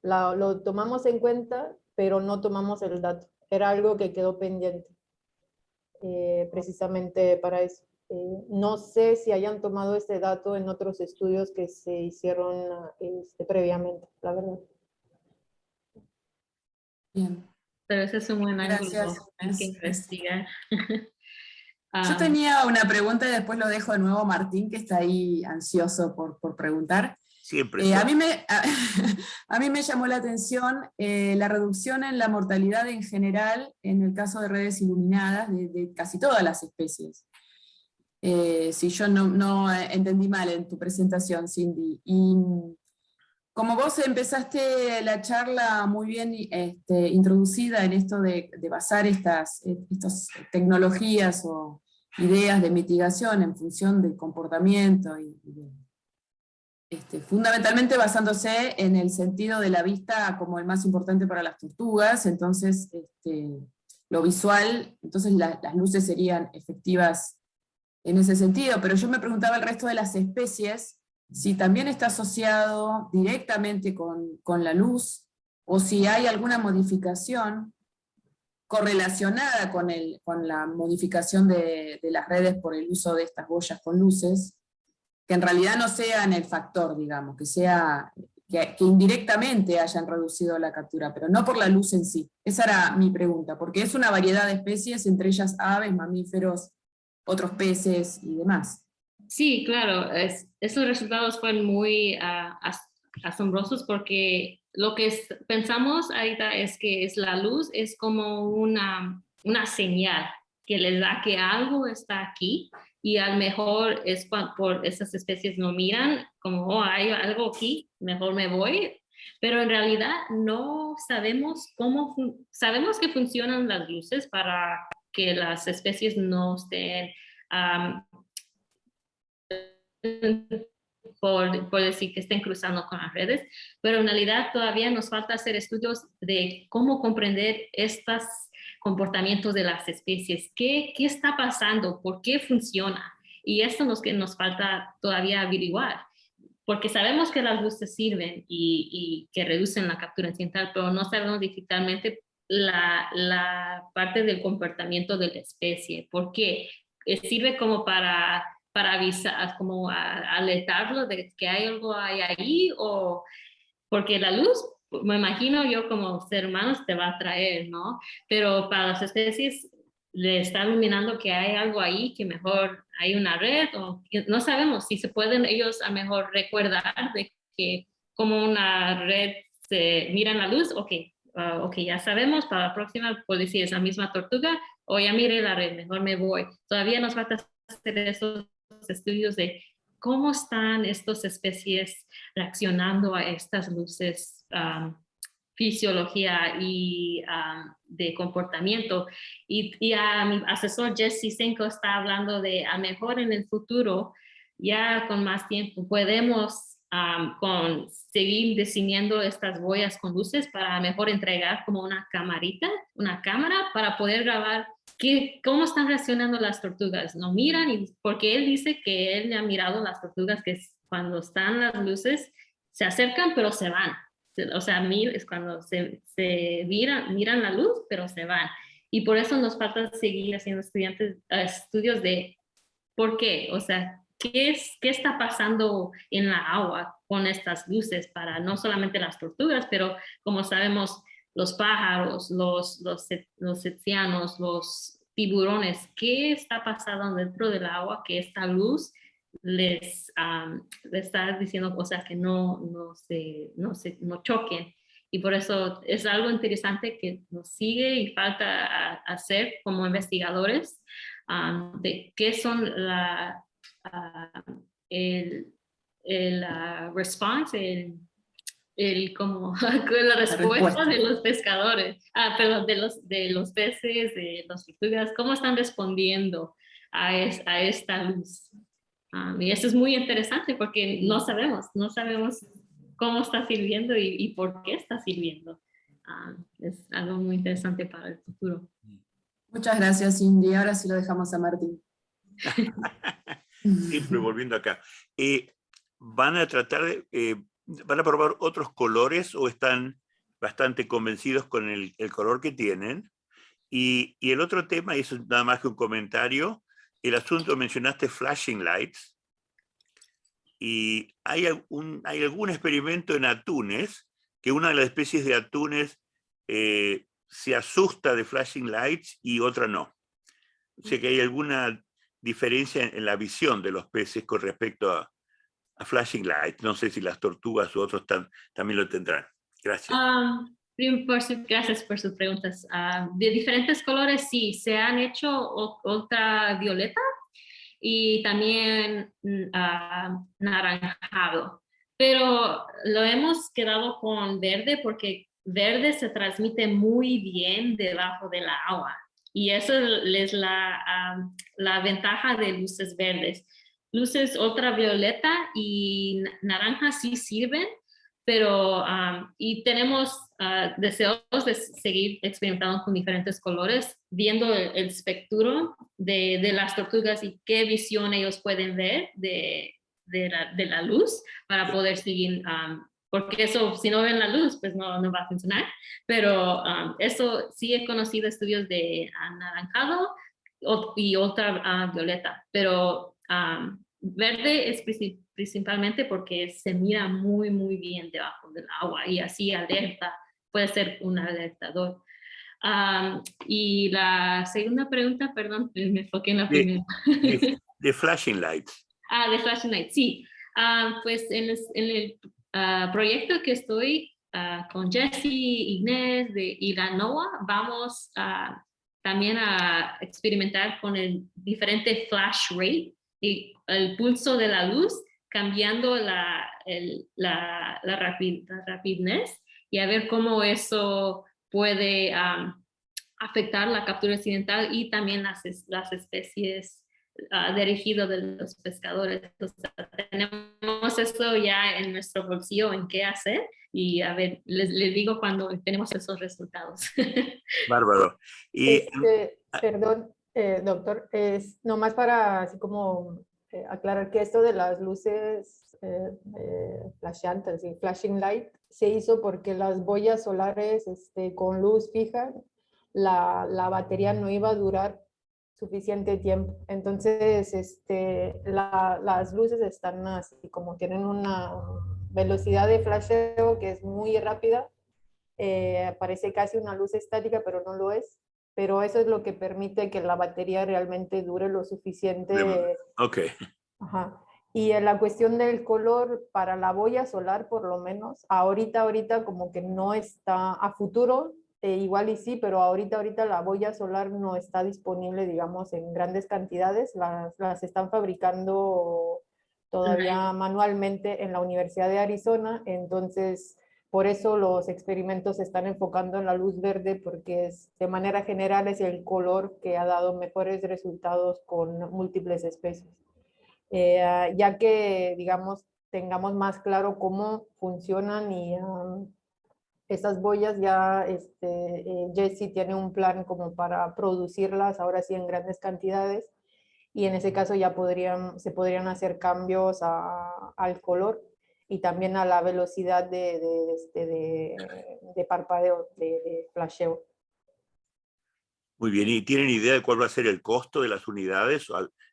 lo tomamos en cuenta, pero no tomamos el dato. Era algo que quedó pendiente precisamente para eso. No sé si hayan tomado este dato en otros estudios que se hicieron previamente, la verdad. Bien. Pero ese es un buen ángulo Gracias. que investigar. Yo tenía una pregunta y después lo dejo de nuevo a Martín, que está ahí ansioso por preguntar. Siempre. A mí me llamó la atención la reducción en la mortalidad en general en el caso de redes iluminadas de casi todas las especies. Si yo no entendí mal en tu presentación, Cindy. Y como vos empezaste la charla muy bien introducida en esto de basar estas tecnologías o ideas de mitigación en función del comportamiento fundamentalmente basándose en el sentido de la vista como el más importante para las tortugas, entonces lo visual, entonces las luces serían efectivas en ese sentido, pero yo me preguntaba el resto de las especies si también está asociado directamente con la luz, o si hay alguna modificación correlacionada con la modificación de las redes por el uso de estas boyas con luces, que en realidad no sean el factor, digamos, que indirectamente hayan reducido la captura, pero no por la luz en sí. Esa era mi pregunta, porque es una variedad de especies, entre ellas aves, mamíferos, otros peces y demás. Sí, claro, esos resultados fueron muy asombrosos porque lo que pensamos ahorita es que la luz es como una señal que les da que algo está aquí, y a lo mejor es por esas especies no miran como, hay algo aquí, mejor me voy, pero en realidad no sabemos sabemos que funcionan las luces para que las especies no estén por decir que estén cruzando con las redes, pero en realidad todavía nos falta hacer estudios de cómo comprender estos comportamientos de las especies, qué está pasando, por qué funciona, y esto es lo que nos falta todavía averiguar, porque sabemos que las luces sirven y que reducen la captura incidental, pero no sabemos digitalmente la parte del comportamiento de la especie, por qué sirve como para avisar, como alertarlo de que hay algo ahí, o porque la luz, me imagino yo como ser humano te va a atraer, ¿no? Pero para las especies le está iluminando que hay algo ahí, que mejor hay una red, o no sabemos si se pueden ellos a mejor recordar de que como una red se mira en la luz, ok, ya sabemos, para la próxima, por decir, esa misma tortuga, o ya mire la red, mejor me voy. Todavía nos falta hacer esos estudios de cómo están estas especies reaccionando a estas luces, fisiología y de comportamiento. Y a mi asesor Jesse Senko está hablando de a mejor en el futuro, ya con más tiempo, podemos seguir diseñando estas boyas con luces para mejor entregar como una cámara para poder grabar cómo están reaccionando las tortugas. No miran, porque él dice que él ha mirado las tortugas que cuando están las luces se acercan pero se van. O sea, es cuando se miran la luz pero se van. Y por eso nos falta seguir haciendo estudios de por qué, o sea, ¿qué está pasando en la agua con estas luces para no solamente las tortugas, pero como sabemos, los pájaros, los sepsianos, los tiburones, qué está pasando dentro del agua que esta luz les está diciendo cosas que no choquen? Y por eso es algo interesante que nos sigue y falta hacer como investigadores, de qué son el response, como la respuesta de los pescadores, perdón, de los peces, de las tortugas, cómo están respondiendo a esta luz. Y eso es muy interesante porque no sabemos cómo está sirviendo y por qué está sirviendo. Es algo muy interesante para el futuro. Muchas gracias, Cindy. Ahora sí lo dejamos a Martín. Siempre volviendo acá. ¿Van a tratar van a probar otros colores o están bastante convencidos con el color que tienen? Y el otro tema, y eso es nada más que un comentario, el asunto, mencionaste flashing lights, y hay algún experimento en atunes, que una de las especies de atunes se asusta de flashing lights y otra no. O sea que hay alguna diferencia en la visión de los peces con respecto a flashing lights. No sé si las tortugas u otros también lo tendrán. Gracias. Gracias por sus preguntas. De diferentes colores, sí, se han hecho ultravioleta y también naranjado, pero lo hemos quedado con verde porque verde se transmite muy bien debajo del agua, y eso es la ventaja de luces verdes. Luces ultravioleta y naranja sí sirven, pero y tenemos deseos de seguir experimentando con diferentes colores, viendo el espectro de las tortugas y qué visión ellos pueden ver de la luz para poder seguir, porque eso, si no ven la luz, pues no va a funcionar. Pero eso sí he conocido estudios de anaranjado y ultravioleta, pero verde es principalmente porque se mira muy, muy bien debajo del agua y así alerta, puede ser un alertador. Y la segunda pregunta, perdón, me enfoqué en la primera. De flashing lights. De flashing lights, sí. Pues en el proyecto que estoy con Jesse, Inés y la NOAA, vamos también a experimentar con el diferente flash rate y el pulso de la luz cambiando la rapidez y a ver cómo eso puede afectar la captura accidental y también las especies dirigidas de los pescadores. O sea, tenemos esto ya en nuestro bolsillo en qué hacer y a ver, les digo cuando tenemos esos resultados. Bárbaro. Y, Perdón, doctor, es nomás para así como aclarar que esto de las luces flasheantes y flashing light se hizo porque las boyas solares con luz fija, la batería no iba a durar suficiente tiempo. Entonces, las luces están así como tienen una velocidad de flasheo que es muy rápida. Parece casi una luz estática, pero no lo es. Pero eso es lo que permite que la batería realmente dure lo suficiente. Ok. Ajá. Y en la cuestión del color, para la boya solar por lo menos, ahorita como que no está, a futuro igual y sí, pero ahorita la boya solar no está disponible, digamos, en grandes cantidades. Las están fabricando todavía manualmente en la Universidad de Arizona, entonces por eso los experimentos se están enfocando en la luz verde, porque de manera general es el color que ha dado mejores resultados con múltiples especies. Ya que, digamos, tengamos más claro cómo funcionan y estas boyas ya, Jesse tiene un plan como para producirlas ahora sí en grandes cantidades y en ese caso ya se podrían hacer cambios al color y también a la velocidad de parpadeo, de flasheo. Muy bien, ¿y tienen idea de cuál va a ser el costo de las unidades?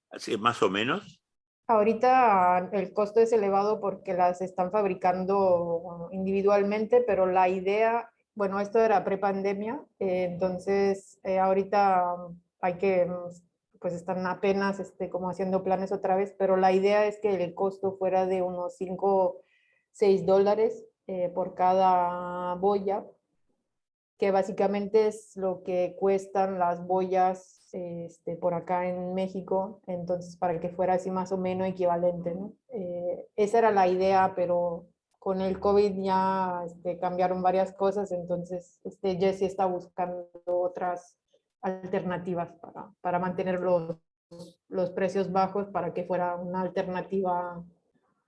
Así, más o menos. Ahorita el costo es elevado porque las están fabricando individualmente, pero la idea, bueno, esto era prepandemia, entonces ahorita pues están apenas como haciendo planes otra vez, pero la idea es que el costo fuera de unos $5-6 por cada boya, que básicamente es lo que cuestan las boyas por acá en México, entonces para que fuera así más o menos equivalente, ¿no? Esa era la idea, pero con el COVID ya cambiaron varias cosas, entonces Jesse está buscando otras alternativas para mantener los precios bajos, para que fuera una alternativa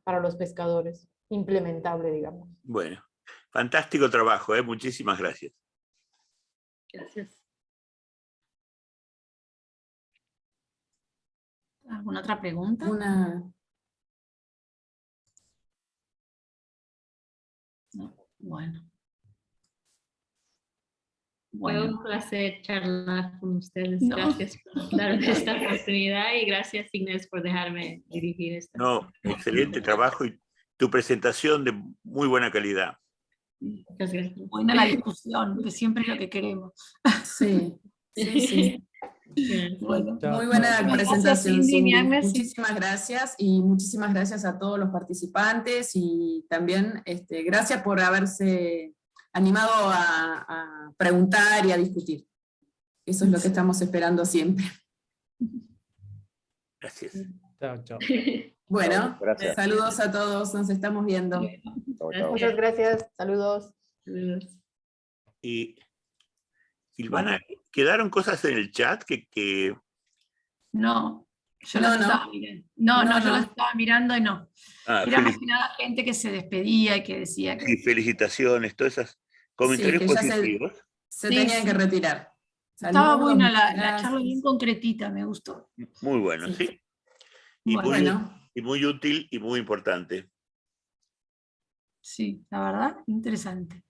para los pescadores, implementable, digamos. Bueno, fantástico trabajo, muchísimas gracias. Gracias. ¿Alguna otra pregunta? No. Bueno. Fue un placer charlar con ustedes. No. Gracias por darme esta oportunidad y gracias, Inés, por dejarme dirigir esto. No, excelente trabajo y tu presentación de muy buena calidad. Muchas gracias. Buena la discusión, que siempre es lo que queremos. Sí, sí, sí. Bueno, muy buena presentación, gracias, Cindy. Muchísimas gracias y muchísimas gracias a todos los participantes y también gracias por haberse animado a preguntar y a discutir. Eso es lo que estamos esperando siempre. Gracias. Chao, chao. Bueno, Gracias. saludos a todos, nos estamos viendo. Chao, chao. Muchas gracias, saludos. Y Silvana, ¿quedaron cosas en el chat que... No, yo las estaba mirando. No, yo las estaba mirando y no. Era más que nada gente que se despedía y que decía que... Sí, felicitaciones, todos esos comentarios Sí, que ya positivos. se tenían que retirar. Estaba Saludos, buena la gracias. charla, bien concretita, me gustó. Muy bueno, sí. Y, Bueno. muy útil y muy importante. Sí, la verdad, interesante.